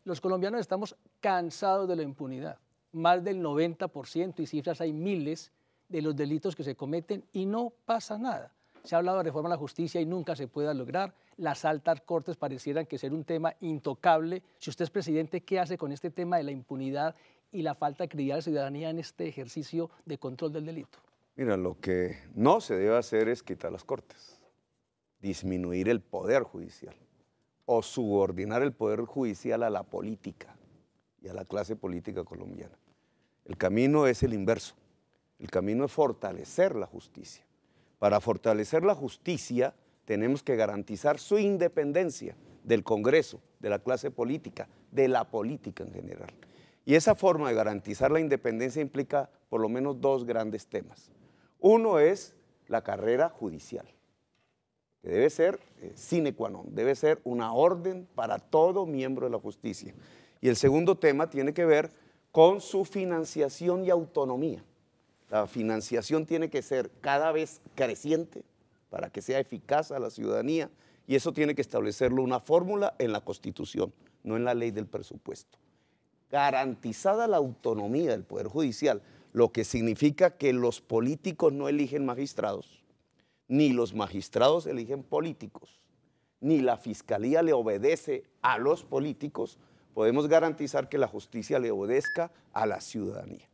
Los colombianos estamos cansados de la impunidad. Más del 90%, y cifras hay miles, de los delitos que se cometen y no pasa nada. Se ha hablado de reforma a la justicia y nunca se pueda lograr. Las altas cortes parecieran que ser un tema intocable. Si usted es presidente, ¿qué hace con este tema de la impunidad y la falta de credibilidad de la ciudadanía en este ejercicio de control del delito? Mira, lo que no se debe hacer es quitar las cortes, disminuir el poder judicial o subordinar el poder judicial a la política y a la clase política colombiana. El camino es el inverso. El camino es fortalecer la justicia. Para fortalecer la justicia tenemos que garantizar su independencia del Congreso, de la clase política, de la política en general. Y esa forma de garantizar la independencia implica por lo menos dos grandes temas. Uno es la carrera judicial, que debe ser sine qua non, debe ser una orden para todo miembro de la justicia. Y el segundo tema tiene que ver con su financiación y autonomía. La financiación tiene que ser cada vez creciente para que sea eficaz a la ciudadanía y eso tiene que establecerlo una fórmula en la Constitución, no en la ley del presupuesto. Garantizada la autonomía del Poder Judicial, lo que significa que los políticos no eligen magistrados, ni los magistrados eligen políticos, ni la Fiscalía le obedece a los políticos, podemos garantizar que la justicia le obedezca a la ciudadanía.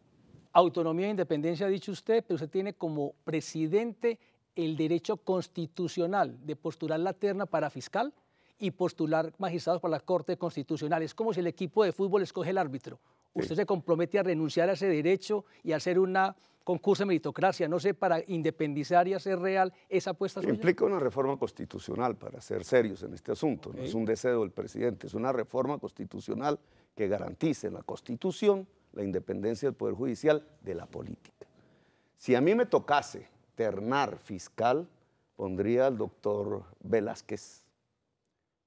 Autonomía e independencia, ha dicho usted, pero usted tiene como presidente el derecho constitucional de postular la terna para fiscal y postular magistrados para la Corte Constitucional. Es como si el equipo de fútbol escoge el árbitro. Usted se compromete a renunciar a ese derecho y a hacer una concurso de meritocracia, no sé, para independizar y hacer real esa apuesta suya. Implica una reforma constitucional, para ser serios en este asunto. No es un deseo del presidente, es una reforma constitucional que garantice en la Constitución la independencia del Poder Judicial de la política. Si a mí me tocase ternar fiscal, pondría al doctor Velázquez,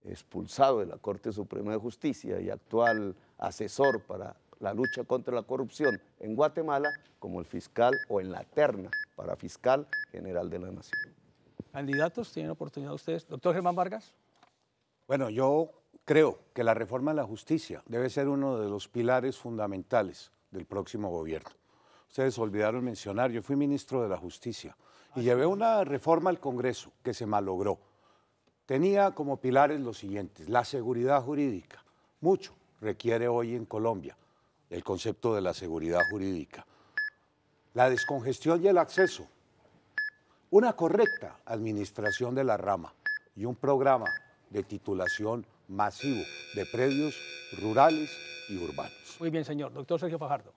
expulsado de la Corte Suprema de Justicia y actual asesor para la lucha contra la corrupción en Guatemala, como el fiscal o en la terna para fiscal general de la Nación. ¿Candidatos? ¿Tienen oportunidad ustedes? Doctor Germán Vargas. Bueno, yo creo que la reforma a la justicia debe ser uno de los pilares fundamentales del próximo gobierno. ustedes olvidaron mencionar, yo fui ministro de la Justicia y llevé una reforma al Congreso que se malogró. Tenía como pilares los siguientes: la seguridad jurídica. Mucho requiere hoy en Colombia el concepto de la seguridad jurídica. La descongestión y el acceso. Una correcta administración de la rama y un programa de titulación masivo de predios rurales y urbanos. Muy bien, señor. Doctor Sergio Fajardo.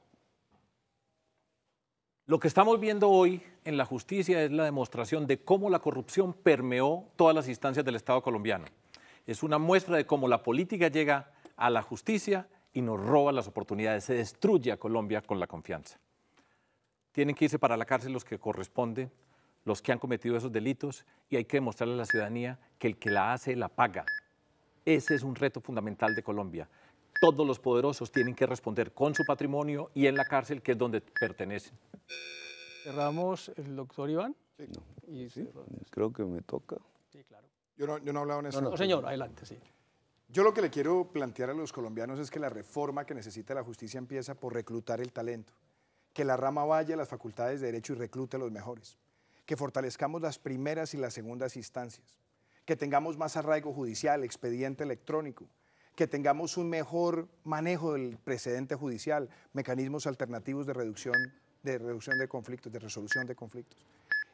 Lo que estamos viendo hoy en la justicia es la demostración de cómo la corrupción permeó todas las instancias del Estado colombiano. Es una muestra de cómo la política llega a la justicia y nos roba las oportunidades, se destruye a Colombia con la confianza. Tienen que irse para la cárcel los que corresponden, los que han cometido esos delitos, y hay que demostrarle a la ciudadanía que el que la hace, la paga. Ese es un reto fundamental de Colombia. Todos los poderosos tienen que responder con su patrimonio y en la cárcel, que es donde pertenecen. Cerramos el doctor Iván. Sí. Creo que me toca. Sí, claro. Yo no hablaba en eso. No, señor, adelante, sí. Yo lo que le quiero plantear a los colombianos es que la reforma que necesita la justicia empieza por reclutar el talento, que la rama vaya a las facultades de Derecho y reclute a los mejores, que fortalezcamos las primeras y las segundas instancias, que tengamos más arraigo judicial, expediente electrónico, que tengamos un mejor manejo del precedente judicial, mecanismos alternativos de reducción de conflictos, de resolución de conflictos.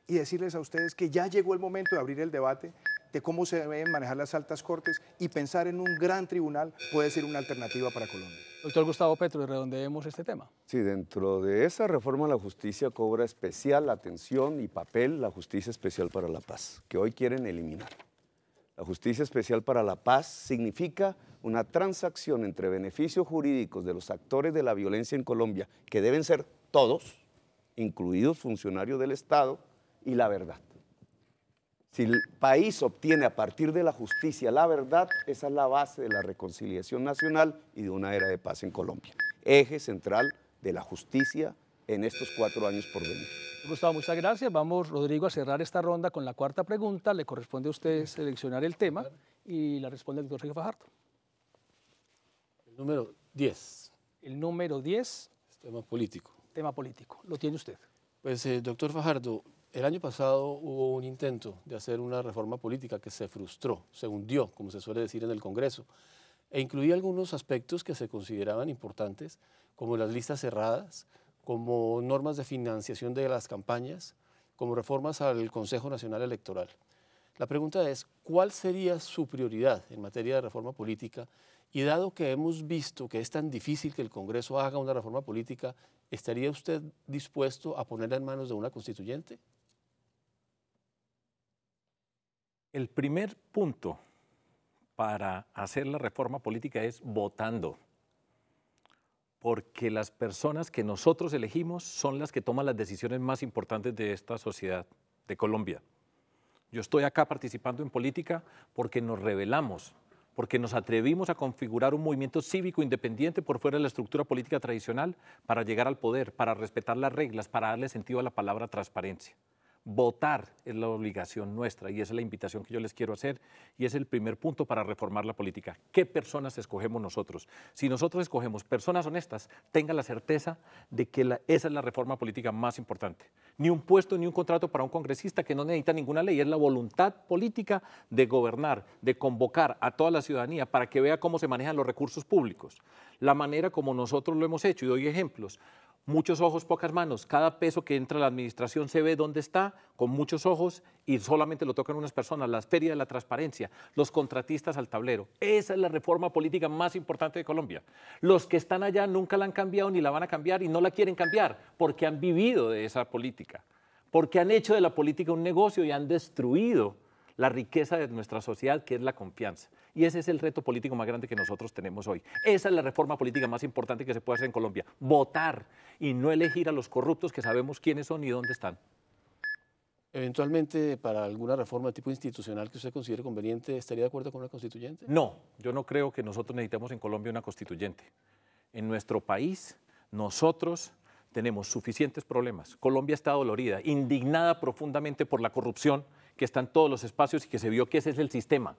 Y decirles a ustedes que ya llegó el momento de abrir el debate de cómo se deben manejar las altas cortes, y pensar en un gran tribunal puede ser una alternativa para Colombia. Doctor Gustavo Petro, redondeemos este tema. Sí, dentro de esa reforma la justicia cobra especial atención y papel la Justicia Especial para la Paz, que hoy quieren eliminar. La Justicia Especial para la Paz significa una transacción entre beneficios jurídicos de los actores de la violencia en Colombia, que deben ser todos, incluidos funcionarios del Estado, y la verdad. Si el país obtiene a partir de la justicia la verdad, esa es la base de la reconciliación nacional y de una era de paz en Colombia. Eje central de la justicia en estos 4 años por venir. Gustavo, muchas gracias. Vamos, Rodrigo, a cerrar esta ronda con la cuarta pregunta. Le corresponde a usted seleccionar el tema y la responde el doctor Sergio Fajardo. El número 10. El número 10. Tema político. Tema político. Lo tiene usted. Pues, doctor Fajardo, el año pasado hubo un intento de hacer una reforma política que se frustró, se hundió, como se suele decir en el Congreso, e incluía algunos aspectos que se consideraban importantes, como las listas cerradas, como normas de financiación de las campañas, como reformas al Consejo Nacional Electoral. La pregunta es, ¿cuál sería su prioridad en materia de reforma política? Y dado que hemos visto que es tan difícil que el Congreso haga una reforma política, ¿estaría usted dispuesto a ponerla en manos de una constituyente? El primer punto para hacer la reforma política es votando, porque las personas que nosotros elegimos son las que toman las decisiones más importantes de esta sociedad, de Colombia. Yo estoy acá participando en política porque nos rebelamos, porque nos atrevimos a configurar un movimiento cívico independiente por fuera de la estructura política tradicional para llegar al poder, para respetar las reglas, para darle sentido a la palabra transparencia. Votar es la obligación nuestra y esa es la invitación que yo les quiero hacer, y es el primer punto para reformar la política. ¿Qué personas escogemos nosotros? Si nosotros escogemos personas honestas, tenga la certeza de que esa es la reforma política más importante. Ni un puesto ni un contrato para un congresista que no necesita ninguna ley, es la voluntad política de gobernar, de convocar a toda la ciudadanía para que vea cómo se manejan los recursos públicos. La manera como nosotros lo hemos hecho, y doy ejemplos. Muchos ojos, pocas manos. Cada peso que entra a la administración se ve dónde está, con muchos ojos, y solamente lo tocan unas personas. La feria de la transparencia, los contratistas al tablero. Esa es la reforma política más importante de Colombia. Los que están allá nunca la han cambiado ni la van a cambiar y no la quieren cambiar porque han vivido de esa política, porque han hecho de la política un negocio y han destruido la riqueza de nuestra sociedad, que es la confianza. Y ese es el reto político más grande que nosotros tenemos hoy. Esa es la reforma política más importante que se puede hacer en Colombia. Votar y no elegir a los corruptos que sabemos quiénes son y dónde están. Eventualmente, para alguna reforma de tipo institucional que usted considere conveniente, ¿estaría de acuerdo con una constituyente? No, yo no creo que nosotros necesitemos en Colombia una constituyente. En nuestro país, nosotros tenemos suficientes problemas. Colombia está dolorida, indignada profundamente por la corrupción que está en todos los espacios y que se vio que ese es el sistema.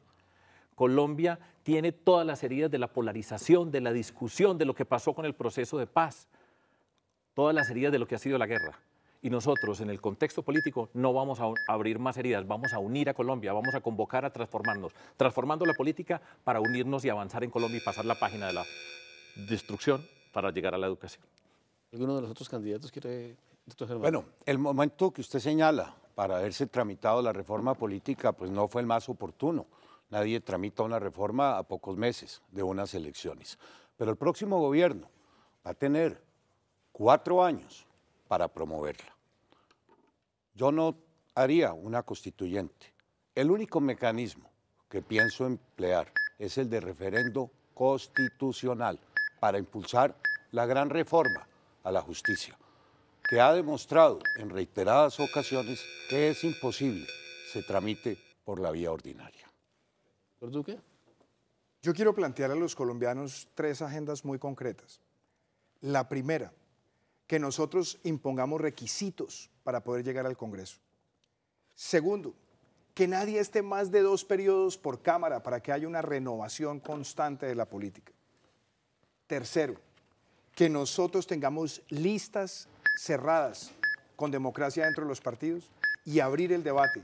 Colombia tiene todas las heridas de la polarización, de la discusión, de lo que pasó con el proceso de paz. todas las heridas de lo que ha sido la guerra. Y nosotros, en el contexto político, no vamos a abrir más heridas, vamos a unir a Colombia, vamos a convocar a transformarnos, transformando la política para unirnos y avanzar en Colombia y pasar la página de la destrucción para llegar a la educación. ¿Alguno de los otros candidatos quiere, doctor Germán? Bueno, el momento que usted señala para haberse tramitado la reforma política, pues no fue el más oportuno. Nadie tramita una reforma a pocos meses de unas elecciones. Pero el próximo gobierno va a tener 4 años para promoverla. Yo no haría una constituyente. El único mecanismo que pienso emplear es el de referendo constitucional para impulsar la gran reforma a la justicia, que ha demostrado en reiteradas ocasiones que es imposible se tramite por la vía ordinaria. ¿Doctor Duque? Yo quiero plantear a los colombianos 3 agendas muy concretas. La primera, que nosotros impongamos requisitos para poder llegar al Congreso. Segundo, que nadie esté más de 2 periodos por Cámara para que haya una renovación constante de la política. Tercero, que nosotros tengamos listas cerradas con democracia dentro de los partidos y abrir el debate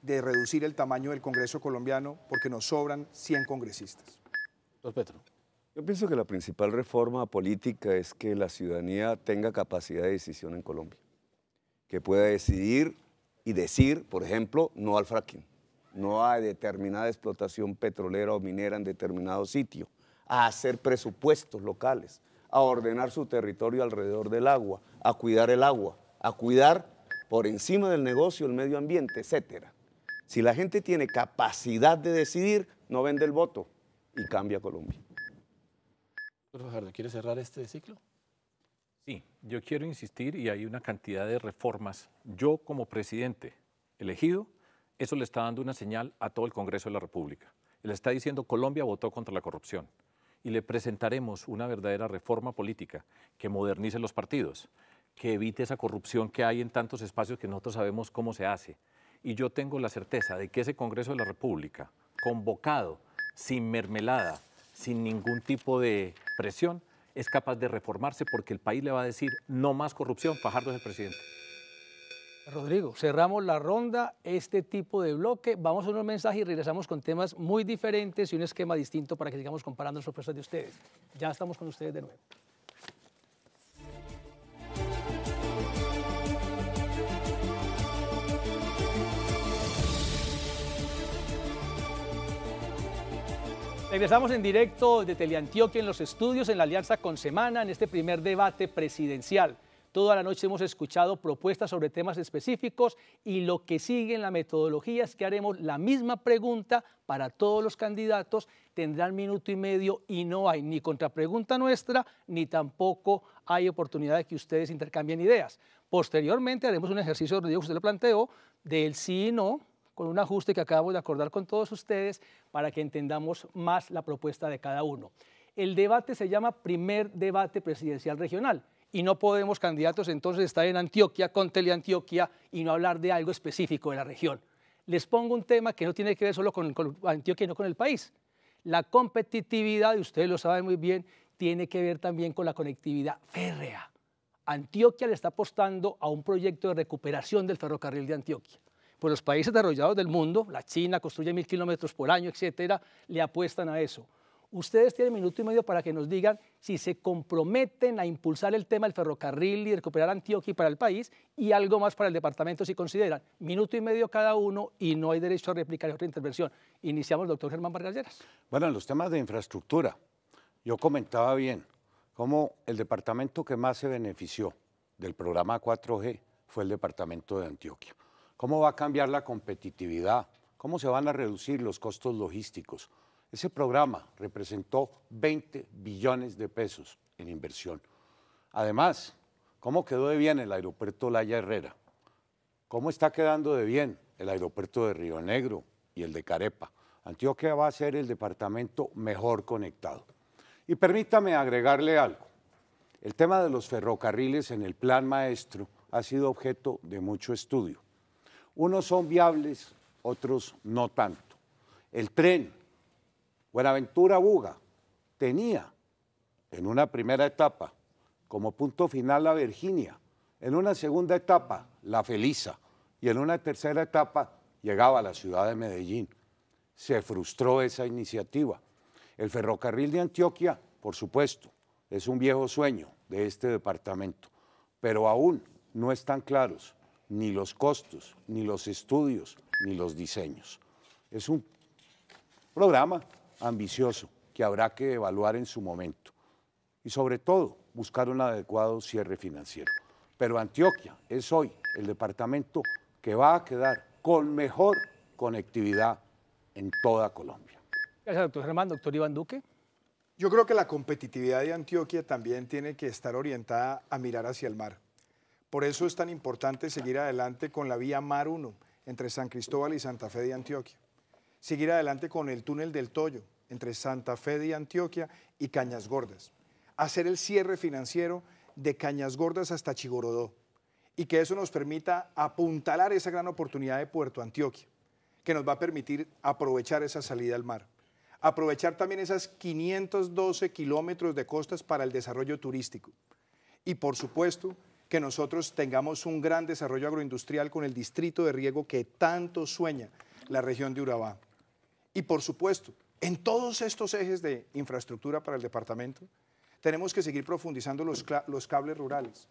de reducir el tamaño del Congreso colombiano porque nos sobran 100 congresistas. Doctor Petro. Yo pienso que la principal reforma política es que la ciudadanía tenga capacidad de decisión en Colombia, que pueda decidir y decir, por ejemplo, no al fracking, no a determinada explotación petrolera o minera en determinado sitio, a hacer presupuestos locales, a ordenar su territorio alrededor del agua, a cuidar el agua, a cuidar por encima del negocio el medio ambiente, etc. Si la gente tiene capacidad de decidir, no vende el voto y cambia Colombia. Doctor Fajardo, ¿quiere cerrar este ciclo? Sí, yo quiero insistir y hay una cantidad de reformas. Yo como presidente elegido, eso le está dando una señal a todo el Congreso de la República. Le está diciendo Colombia votó contra la corrupción y le presentaremos una verdadera reforma política que modernice los partidos, que evite esa corrupción que hay en tantos espacios que nosotros sabemos cómo se hace. Y yo tengo la certeza de que ese Congreso de la República, convocado, sin mermelada, sin ningún tipo de presión, es capaz de reformarse porque el país le va a decir no más corrupción, Fajardo es el presidente. Rodrigo, cerramos la ronda, este tipo de bloque, vamos a unos mensajes y regresamos con temas muy diferentes y un esquema distinto para que sigamos comparando las propuestas de ustedes. Ya estamos con ustedes de nuevo. Regresamos en directo de Teleantioquia en los estudios en la alianza con Semana en este primer debate presidencial. Toda la noche hemos escuchado propuestas sobre temas específicos y lo que sigue en la metodología es que haremos la misma pregunta para todos los candidatos, tendrán minuto y medio y no hay ni contrapregunta nuestra ni tampoco hay oportunidad de que ustedes intercambien ideas. Posteriormente haremos un ejercicio, Rodrigo, que usted lo planteó, del sí y no, con un ajuste que acabamos de acordar con todos ustedes para que entendamos más la propuesta de cada uno. El debate se llama Primer Debate Presidencial Regional y no podemos, candidatos, entonces estar en Antioquia con Teleantioquia y no hablar de algo específico de la región. Les pongo un tema que no tiene que ver solo con Antioquia y no con el país. La competitividad, y ustedes lo saben muy bien, tiene que ver también con la conectividad férrea. Antioquia le está apostando a un proyecto de recuperación del ferrocarril de Antioquia. Pues los países desarrollados del mundo, la China construye 1000 kilómetros por año, etcétera, le apuestan a eso. Ustedes tienen minuto y medio para que nos digan si se comprometen a impulsar el tema del ferrocarril y recuperar Antioquia para el país y algo más para el departamento si consideran. Minuto y medio cada uno y no hay derecho a réplica y otra intervención. Iniciamos, doctor Germán Vargas Lleras. Bueno, en los temas de infraestructura, yo comentaba bien cómo el departamento que más se benefició del programa 4G fue el departamento de Antioquia. ¿Cómo va a cambiar la competitividad? ¿Cómo se van a reducir los costos logísticos? Ese programa representó 20 billones de pesos en inversión. Además, ¿cómo quedó de bien el aeropuerto Laya Herrera? ¿Cómo está quedando de bien el aeropuerto de Río Negro y el de Carepa? Antioquia va a ser el departamento mejor conectado. Y permítame agregarle algo. El tema de los ferrocarriles en el Plan Maestro ha sido objeto de mucho estudio. Unos son viables, otros no tanto. El tren Buenaventura-Buga tenía en una primera etapa como punto final la Virginia, en una segunda etapa la Felisa y en una tercera etapa llegaba a la ciudad de Medellín. Se frustró esa iniciativa. El ferrocarril de Antioquia, por supuesto, es un viejo sueño de este departamento, pero aún no están claros ni los costos, ni los estudios, ni los diseños. Es un programa ambicioso que habrá que evaluar en su momento y sobre todo buscar un adecuado cierre financiero. Pero Antioquia es hoy el departamento que va a quedar con mejor conectividad en toda Colombia. Gracias, doctor Germán. Doctor Iván Duque. Yo creo que la competitividad de Antioquia también tiene que estar orientada a mirar hacia el mar. Por eso es tan importante seguir adelante con la vía Mar 1 entre San Cristóbal y Santa Fe de Antioquia. Seguir adelante con el túnel del Toyo entre Santa Fe de Antioquia y Cañas Gordas. Hacer el cierre financiero de Cañas Gordas hasta Chigorodó y que eso nos permita apuntalar esa gran oportunidad de Puerto Antioquia, que nos va a permitir aprovechar esa salida al mar. Aprovechar también esas 512 kilómetros de costas para el desarrollo turístico. Y por supuesto, que nosotros tengamos un gran desarrollo agroindustrial con el distrito de riego que tanto sueña la región de Urabá. Y por supuesto, en todos estos ejes de infraestructura para el departamento, tenemos que seguir profundizando los cables rurales.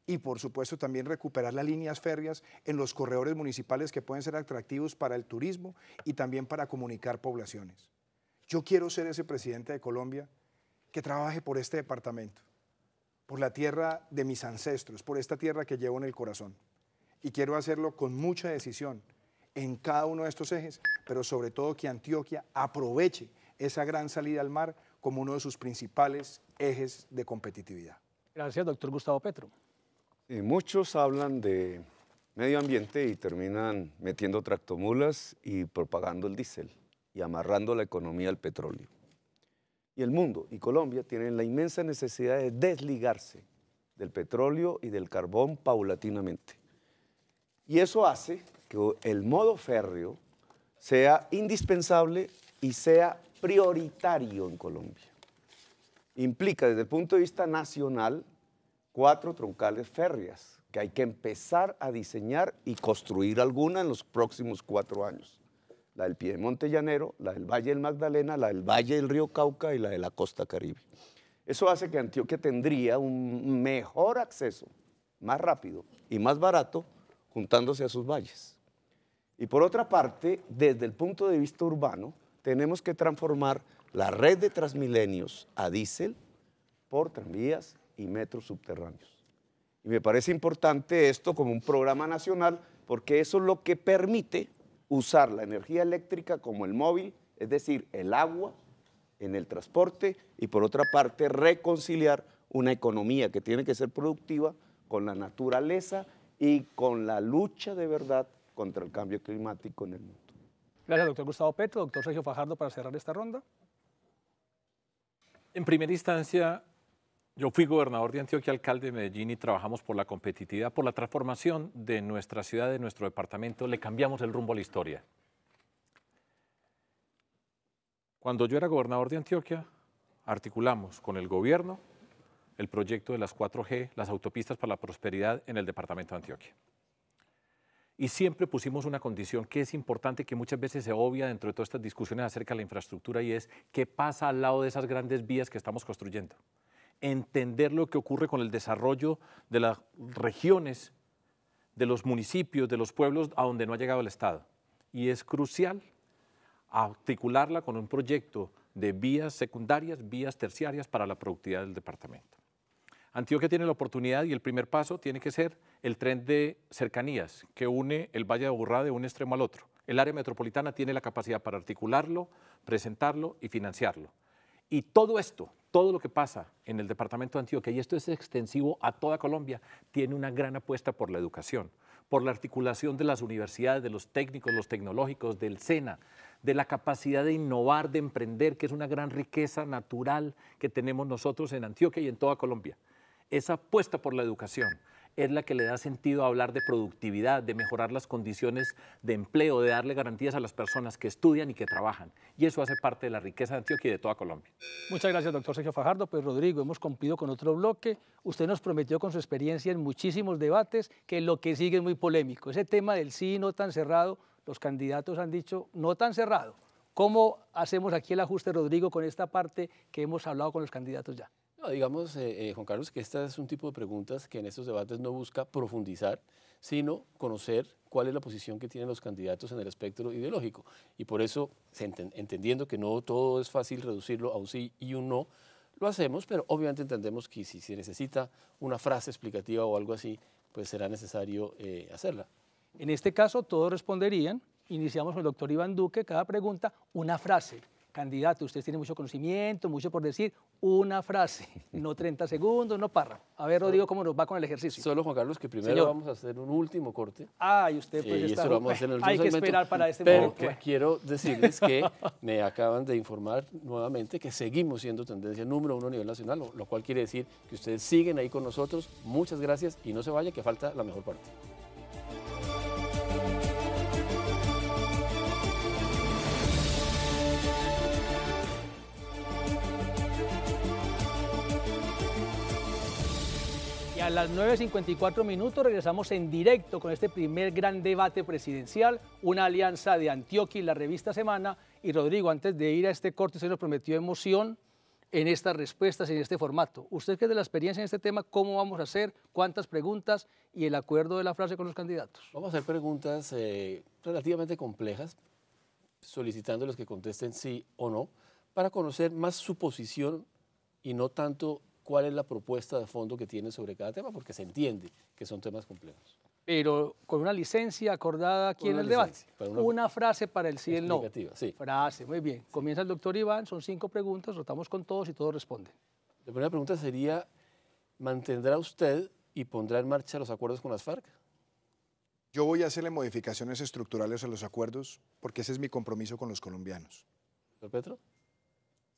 Y por supuesto también recuperar las líneas férreas en los corredores municipales que pueden ser atractivos para el turismo y también para comunicar poblaciones. Yo quiero ser ese presidente de Colombia que trabaje por este departamento, por la tierra de mis ancestros, por esta tierra que llevo en el corazón. Y quiero hacerlo con mucha decisión en cada uno de estos ejes, pero sobre todo que Antioquia aproveche esa gran salida al mar como uno de sus principales ejes de competitividad. Gracias, doctor Gustavo Petro. Muchos hablan de medio ambiente y terminan metiendo tractomulas y propagando el diésel y amarrando la economía al petróleo. Y el mundo y Colombia tienen la inmensa necesidad de desligarse del petróleo y del carbón paulatinamente. Y eso hace que el modo férreo sea indispensable y sea prioritario en Colombia. Implica desde el punto de vista nacional 4 troncales férreas que hay que empezar a diseñar y construir alguna en los próximos 4 años. La del Piedemonte Llanero, la del Valle del Magdalena, la del Valle del Río Cauca y la de la Costa Caribe. Eso hace que Antioquia tendría un mejor acceso, más rápido y más barato, juntándose a sus valles. Y por otra parte, desde el punto de vista urbano, tenemos que transformar la red de Transmilenios a diésel por tranvías y metros subterráneos. Y me parece importante esto como un programa nacional, porque eso es lo que permite usar la energía eléctrica como el móvil, es decir, el agua en el transporte, y por otra parte reconciliar una economía que tiene que ser productiva con la naturaleza y con la lucha de verdad contra el cambio climático en el mundo. Gracias, doctor Gustavo Petro. Doctor Sergio Fajardo, para cerrar esta ronda. En primera instancia, yo fui gobernador de Antioquia, alcalde de Medellín, y trabajamos por la competitividad, por la transformación de nuestra ciudad, de nuestro departamento. Le cambiamos el rumbo a la historia. Cuando yo era gobernador de Antioquia, articulamos con el gobierno el proyecto de las 4G, las autopistas para la prosperidad en el departamento de Antioquia. Y siempre pusimos una condición que es importante, que muchas veces se obvia dentro de todas estas discusiones acerca de la infraestructura, y es qué pasa al lado de esas grandes vías que estamos construyendo. Entender lo que ocurre con el desarrollo de las regiones, de los municipios, de los pueblos a donde no ha llegado el Estado. Y es crucial articularla con un proyecto de vías secundarias, vías terciarias para la productividad del departamento. Antioquia tiene la oportunidad, y el primer paso tiene que ser el tren de cercanías que une el Valle de Aburrá de un extremo al otro. El área metropolitana tiene la capacidad para articularlo, presentarlo y financiarlo. Y todo esto, todo lo que pasa en el departamento de Antioquia, y esto es extensivo a toda Colombia, tiene una gran apuesta por la educación, por la articulación de las universidades, de los técnicos, los tecnológicos, del SENA, de la capacidad de innovar, de emprender, que es una gran riqueza natural que tenemos nosotros en Antioquia y en toda Colombia. Esa apuesta por la educación, es la que le da sentido a hablar de productividad, de mejorar las condiciones de empleo, de darle garantías a las personas que estudian y que trabajan. Y eso hace parte de la riqueza de Antioquia y de toda Colombia. Muchas gracias, doctor Sergio Fajardo. Pues Rodrigo, hemos cumplido con otro bloque. Usted nos prometió con su experiencia en muchísimos debates que lo que sigue es muy polémico. Ese tema del sí no tan cerrado, los candidatos han dicho no tan cerrado. ¿Cómo hacemos aquí el ajuste, Rodrigo, con esta parte que hemos hablado con los candidatos ya? No, digamos, Juan Carlos, que este es un tipo de preguntas que en estos debates no busca profundizar, sino conocer cuál es la posición que tienen los candidatos en el espectro ideológico. Y por eso, entendiendo que no todo es fácil reducirlo a un sí y un no, lo hacemos, pero obviamente entendemos que si se necesita una frase explicativa o algo así, pues será necesario hacerla. En este caso, todos responderían. Iniciamos con el doctor Iván Duque, cada pregunta, una frase. Candidato, usted tiene mucho conocimiento, mucho por decir, una frase, no 30 segundos, no párrafo. A ver, Rodrigo, ¿cómo nos va con el ejercicio? Solo, Juan Carlos, que primero Señor. vamos a hacer un último corte. Ah, y usted pues y está... eso lo vamos a hacer en el hay que segmento, esperar para este pero momento. quiero decirles que me acaban de informar nuevamente que seguimos siendo tendencia número 1 a nivel nacional, lo cual quiere decir que ustedes siguen ahí con nosotros. Muchas gracias y no se vaya, que falta la mejor parte. Y a las 9:54 regresamos en directo con este primer gran debate presidencial, una alianza de Antioquia y la revista Semana. Y Rodrigo, antes de ir a este corte, se nos prometió emoción en estas respuestas, en este formato. Usted que es de la experiencia en este tema, ¿cómo vamos a hacer? ¿Cuántas preguntas? Y el acuerdo de la frase con los candidatos. Vamos a hacer preguntas relativamente complejas, solicitándoles que contesten sí o no, para conocer más su posición y no tanto cuál es la propuesta de fondo que tienen sobre cada tema, porque se entiende que son temas complejos. Pero con una licencia acordada aquí en el debate. Una frase para el sí y el no. Sí. Frase, muy bien. Comienza el doctor Iván, son 5 preguntas, rotamos con todos y todos responden. La primera pregunta sería, ¿mantendrá usted y pondrá en marcha los acuerdos con las FARC? Yo voy a hacerle modificaciones estructurales a los acuerdos porque ese es mi compromiso con los colombianos. ¿Doctor Petro?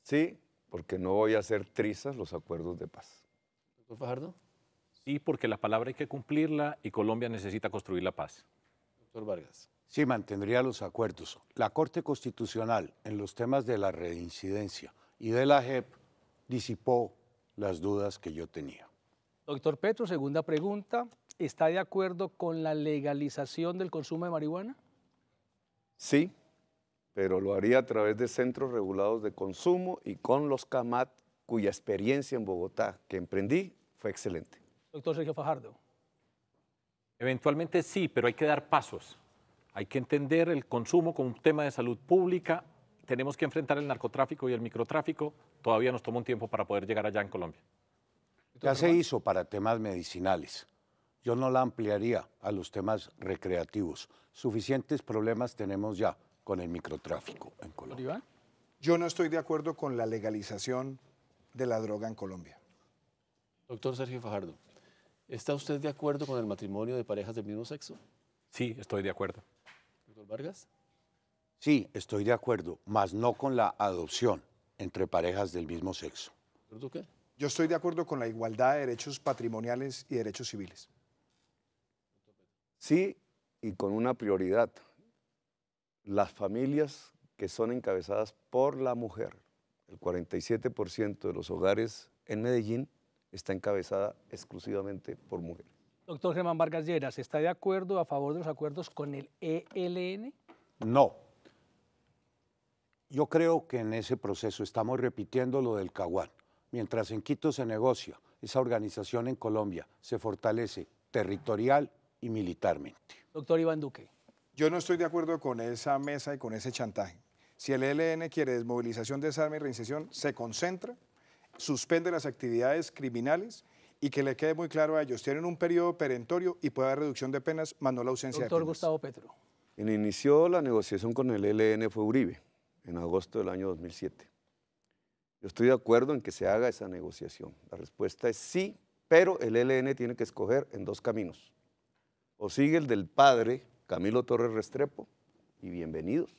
Sí, porque no voy a hacer trizas los acuerdos de paz. ¿Doctor Fajardo? Sí, porque la palabra hay que cumplirla y Colombia necesita construir la paz. Doctor Vargas. Sí, mantendría los acuerdos. La Corte Constitucional, en los temas de la reincidencia y de la JEP, disipó las dudas que yo tenía. Doctor Petro, segunda pregunta. ¿Está de acuerdo con la legalización del consumo de marihuana? Sí, pero lo haría a través de centros regulados de consumo y con los CAMAT, cuya experiencia en Bogotá que emprendí fue excelente. Doctor Sergio Fajardo. Eventualmente sí, pero hay que dar pasos. Hay que entender el consumo como un tema de salud pública. Tenemos que enfrentar el narcotráfico y el microtráfico. Todavía nos toma un tiempo para poder llegar allá en Colombia. Ya se hizo para temas medicinales. Yo no la ampliaría a los temas recreativos. Suficientes problemas tenemos ya con el microtráfico en Colombia. Iván. Yo no estoy de acuerdo con la legalización de la droga en Colombia. Doctor Sergio Fajardo, ¿está usted de acuerdo con el matrimonio de parejas del mismo sexo? Sí, estoy de acuerdo. Doctor Vargas. Sí, estoy de acuerdo, mas no con la adopción entre parejas del mismo sexo. ¿Doctor Duque? Yo estoy de acuerdo con la igualdad de derechos patrimoniales y derechos civiles. Sí, y con una prioridad. Las familias que son encabezadas por la mujer, el 47% de los hogares en Medellín está encabezada exclusivamente por mujeres. Doctor Germán Vargas Lleras, ¿está de acuerdo a favor de los acuerdos con el ELN? No. Yo creo que en ese proceso estamos repitiendo lo del Caguán. Mientras en Quito se negocia, esa organización en Colombia se fortalece territorial y militarmente. Doctor Iván Duque. Yo no estoy de acuerdo con esa mesa y con ese chantaje. Si el ELN quiere desmovilización, desarme y reinserción, se concentra, suspende las actividades criminales y que le quede muy claro a ellos, tienen un periodo perentorio y puede haber reducción de penas, más no la ausencia de penas. Doctor Gustavo Petro. Quien inició la negociación con el ELN fue Uribe, en agosto del año 2007. Yo estoy de acuerdo en que se haga esa negociación. La respuesta es sí, pero el ELN tiene que escoger en 2 caminos. O sigue el del padre Camilo Torres Restrepo, y bienvenidos,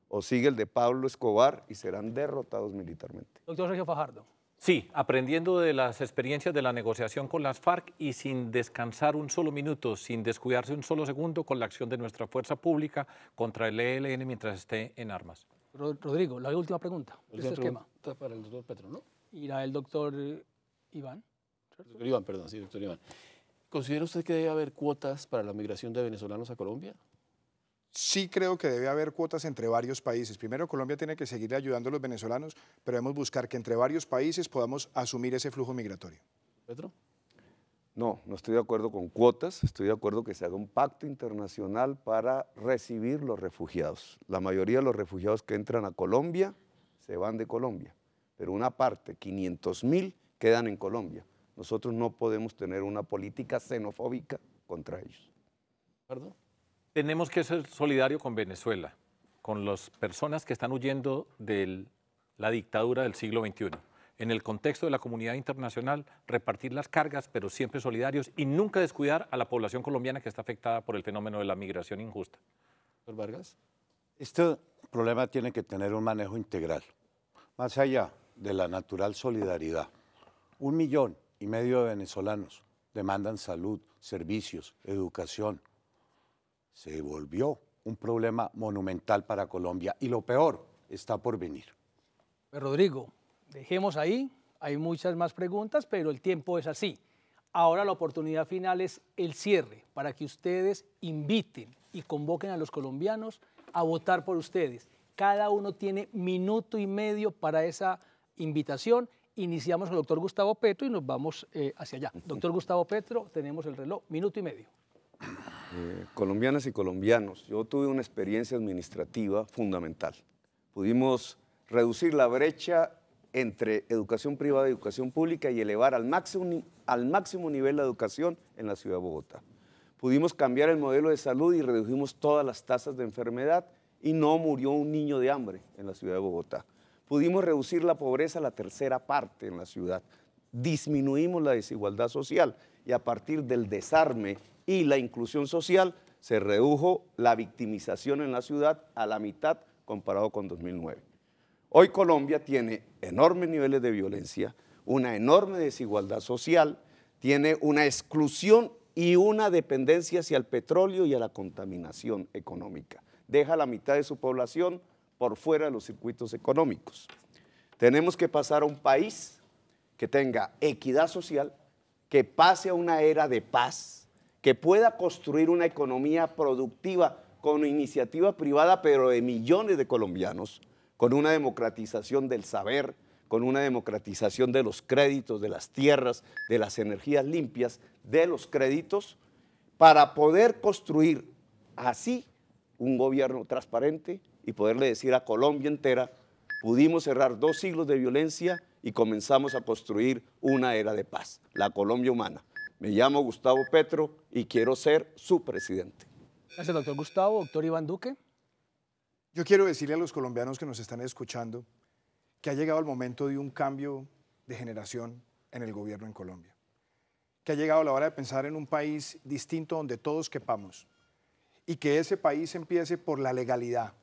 o sigue el de Pablo Escobar y serán derrotados militarmente. Doctor Sergio Fajardo. Sí, aprendiendo de las experiencias de la negociación con las FARC y sin descansar un solo minuto, sin descuidarse un solo segundo con la acción de nuestra fuerza pública contra el ELN mientras esté en armas. Rodrigo, la última pregunta de este esquema. Para el doctor Petro, ¿no? Irá el doctor Iván. Doctor Iván, perdón, sí, doctor Iván. ¿Considera usted que debe haber cuotas para la migración de venezolanos a Colombia? Sí creo que debe haber cuotas entre varios países. Primero, Colombia tiene que seguir ayudando a los venezolanos, pero debemos buscar que entre varios países podamos asumir ese flujo migratorio. ¿Petro? No, no estoy de acuerdo con cuotas, estoy de acuerdo que se haga un pacto internacional para recibir los refugiados. La mayoría de los refugiados que entran a Colombia se van de Colombia, pero una parte, 500.000, quedan en Colombia. Nosotros no podemos tener una política xenofóbica contra ellos. ¿Perdón? Tenemos que ser solidarios con Venezuela, con las personas que están huyendo de la dictadura del siglo XXI. En el contexto de la comunidad internacional, repartir las cargas, pero siempre solidarios y nunca descuidar a la población colombiana que está afectada por el fenómeno de la migración injusta. ¿Doctor Vargas? Este problema tiene que tener un manejo integral, más allá de la natural solidaridad. 1,5 millones de venezolanos demandan salud, servicios, educación. Se volvió un problema monumental para Colombia y lo peor está por venir. Pues Rodrigo, dejemos ahí, hay muchas más preguntas, pero el tiempo es así. Ahora la oportunidad final es el cierre, para que ustedes inviten y convoquen a los colombianos a votar por ustedes. Cada uno tiene 1,5 minutos para esa invitación. Iniciamos con el doctor Gustavo Petro y nos vamos hacia allá. Doctor Gustavo Petro, tenemos el reloj, 1,5 minutos. Colombianas y colombianos, yo tuve una experiencia administrativa fundamental. Pudimos reducir la brecha entre educación privada y educación pública y elevar al máximo nivel la educación en la ciudad de Bogotá. Pudimos cambiar el modelo de salud y redujimos todas las tasas de enfermedad y no murió un niño de hambre en la ciudad de Bogotá. Pudimos reducir la pobreza a la tercera parte en la ciudad. Disminuimos la desigualdad social y a partir del desarme y la inclusión social se redujo la victimización en la ciudad a la mitad comparado con 2009. Hoy Colombia tiene enormes niveles de violencia, una enorme desigualdad social, tiene una exclusión y una dependencia hacia el petróleo y a la contaminación económica. Deja la mitad de su población por fuera de los circuitos económicos. Tenemos que pasar a un país que tenga equidad social, que pase a una era de paz, que pueda construir una economía productiva con iniciativa privada, pero de millones de colombianos, con una democratización del saber, con una democratización de los créditos, de las tierras, de las energías limpias, de los créditos, para poder construir así un gobierno transparente y poderle decir a Colombia entera, pudimos cerrar 2 siglos de violencia y comenzamos a construir una era de paz, la Colombia humana. Me llamo Gustavo Petro y quiero ser su presidente. Gracias, doctor Gustavo. Doctor Iván Duque. Yo quiero decirle a los colombianos que nos están escuchando que ha llegado el momento de un cambio de generación en el gobierno en Colombia. Que ha llegado la hora de pensar en un país distinto donde todos quepamos y que ese país empiece por la legalidad,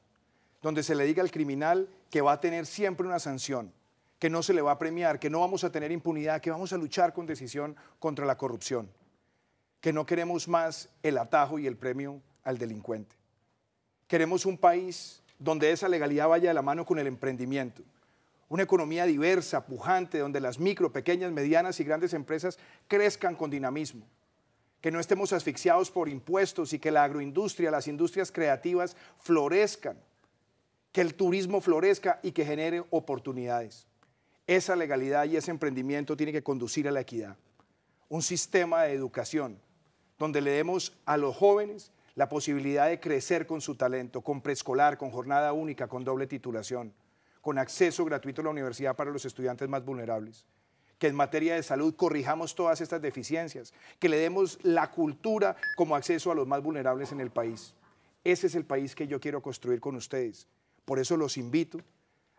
donde se le diga al criminal que va a tener siempre una sanción, que no se le va a premiar, que no vamos a tener impunidad, que vamos a luchar con decisión contra la corrupción, que no queremos más el atajo y el premio al delincuente. Queremos un país donde esa legalidad vaya de la mano con el emprendimiento, una economía diversa, pujante, donde las micro, pequeñas, medianas y grandes empresas crezcan con dinamismo, que no estemos asfixiados por impuestos y que la agroindustria, las industrias creativas florezcan, que el turismo florezca y que genere oportunidades. Esa legalidad y ese emprendimiento tiene que conducir a la equidad. Un sistema de educación donde le demos a los jóvenes la posibilidad de crecer con su talento, con preescolar, con jornada única, con doble titulación, con acceso gratuito a la universidad para los estudiantes más vulnerables. Que en materia de salud corrijamos todas estas deficiencias, que le demos la cultura como acceso a los más vulnerables en el país. Ese es el país que yo quiero construir con ustedes. Por eso los invito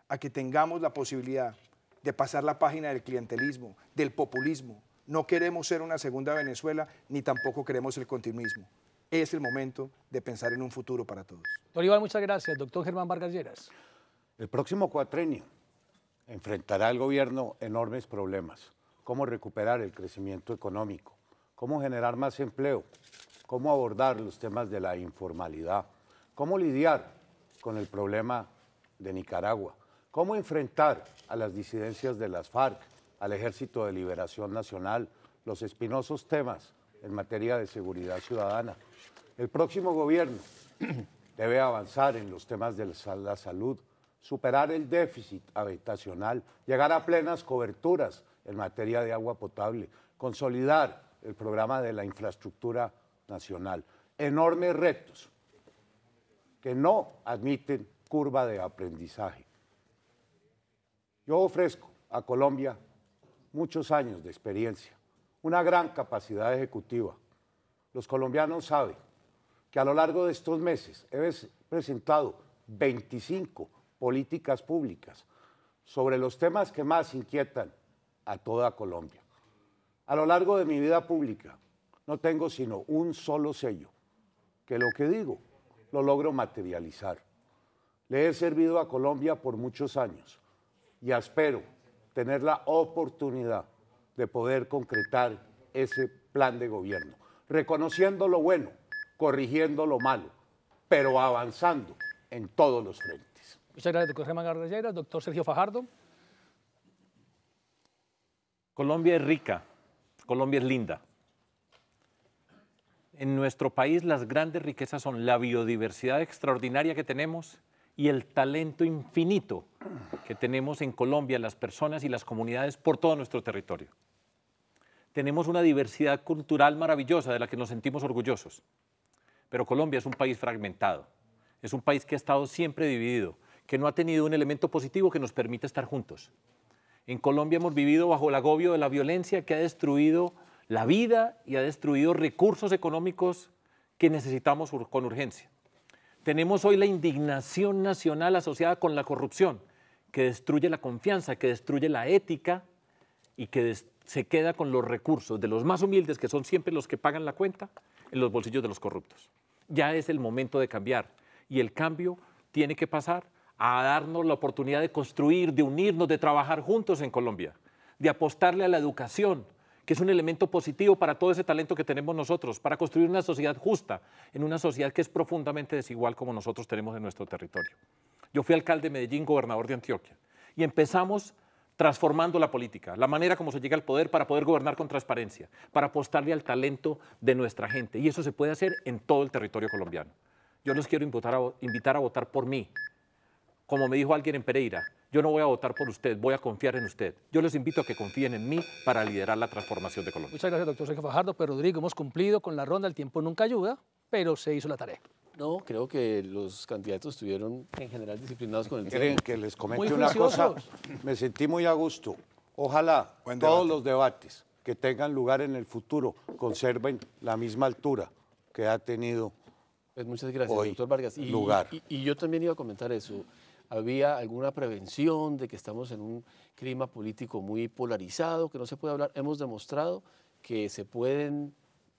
a que tengamos la posibilidad de pasar la página del clientelismo, del populismo. No queremos ser una segunda Venezuela, ni tampoco queremos el continuismo. Es el momento de pensar en un futuro para todos. Doctor Iván, muchas gracias. Doctor Germán Vargas Lleras. El próximo cuatrenio enfrentará el gobierno enormes problemas. Cómo recuperar el crecimiento económico, cómo generar más empleo, cómo abordar los temas de la informalidad, cómo lidiar con el problema de Nicaragua, cómo enfrentar a las disidencias de las FARC, al Ejército de Liberación Nacional, los espinosos temas en materia de seguridad ciudadana. El próximo gobierno debe avanzar en los temas de la salud, superar el déficit habitacional, llegar a plenas coberturas en materia de agua potable, consolidar el programa de la infraestructura nacional. Enormes retos que no admiten curva de aprendizaje. Yo ofrezco a Colombia muchos años de experiencia, una gran capacidad ejecutiva. Los colombianos saben que a lo largo de estos meses he presentado 25 políticas públicas sobre los temas que más inquietan a toda Colombia. A lo largo de mi vida pública no tengo sino un solo sello, que lo que digo lo logro materializar. Le he servido a Colombia por muchos años y espero tener la oportunidad de poder concretar ese plan de gobierno, reconociendo lo bueno, corrigiendo lo malo, pero avanzando en todos los frentes. Muchas gracias, doctor Germán Garralleras. Doctor Sergio Fajardo. Colombia es rica, Colombia es linda. En nuestro país las grandes riquezas son la biodiversidad extraordinaria que tenemos y el talento infinito que tenemos en Colombia, las personas y las comunidades por todo nuestro territorio. Tenemos una diversidad cultural maravillosa de la que nos sentimos orgullosos, pero Colombia es un país fragmentado, es un país que ha estado siempre dividido, que no ha tenido un elemento positivo que nos permita estar juntos. En Colombia hemos vivido bajo el agobio de la violencia que ha destruido la vida y ha destruido recursos económicos que necesitamos con urgencia. Tenemos hoy la indignación nacional asociada con la corrupción, que destruye la confianza, que destruye la ética y que se queda con los recursos de los más humildes, que son siempre los que pagan la cuenta, en los bolsillos de los corruptos. Ya es el momento de cambiar y el cambio tiene que pasar a darnos la oportunidad de construir, de unirnos, de trabajar juntos en Colombia, de apostarle a la educación, que es un elemento positivo para todo ese talento que tenemos nosotros, para construir una sociedad justa, en una sociedad que es profundamente desigual como nosotros tenemos en nuestro territorio. Yo fui alcalde de Medellín, gobernador de Antioquia, y empezamos transformando la política, la manera como se llega al poder para poder gobernar con transparencia, para apostarle al talento de nuestra gente, y eso se puede hacer en todo el territorio colombiano. Yo los quiero invitar a votar por mí. Como me dijo alguien en Pereira, yo no voy a votar por usted, voy a confiar en usted. Yo les invito a que confíen en mí para liderar la transformación de Colombia. Muchas gracias, doctor Sergio Fajardo. Pero Rodrigo, hemos cumplido con la ronda, el tiempo nunca ayuda, pero se hizo la tarea. No, creo que los candidatos estuvieron en general disciplinados con el tema. Quieren que les comente una cosa. Me sentí muy a gusto. Ojalá todos los debates que tengan lugar en el futuro conserven la misma altura que ha tenido Pues muchas gracias, hoy doctor Vargas. lugar. Y yo también iba a comentar eso. Había alguna prevención de que estamos en un clima político muy polarizado, que no se puede hablar. Hemos demostrado que se pueden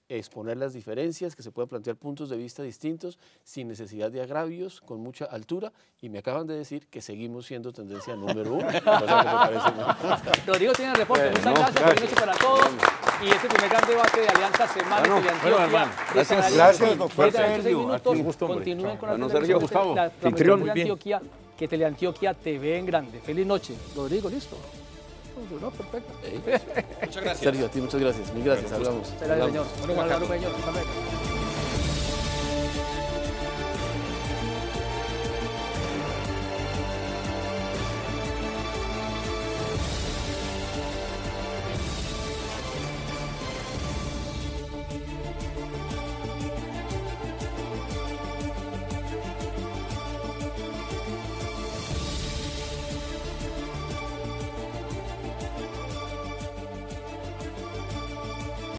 exponer las diferencias, que se pueden plantear puntos de vista distintos sin necesidad de agravios, con mucha altura, y me acaban de decir que seguimos siendo tendencia número 1, cosa que me parece muy... Rodrigo tiene el reporte. Muchas gracias. Buenas noches para todos. Y este primer gran debate de Alianza Semana de Antioquia. Gracias, doctor Sergio. Continúen con la televisión de Antioquia, que Teleantioquia TV en grande. Feliz noche. Rodrigo, ¿listo? No, perfecto. Muchas gracias. Sergio, a ti muchas gracias. Mil gracias. Hablamos. Muchas gracias, señor. Bueno, Juan Carlos Peña, hasta luego.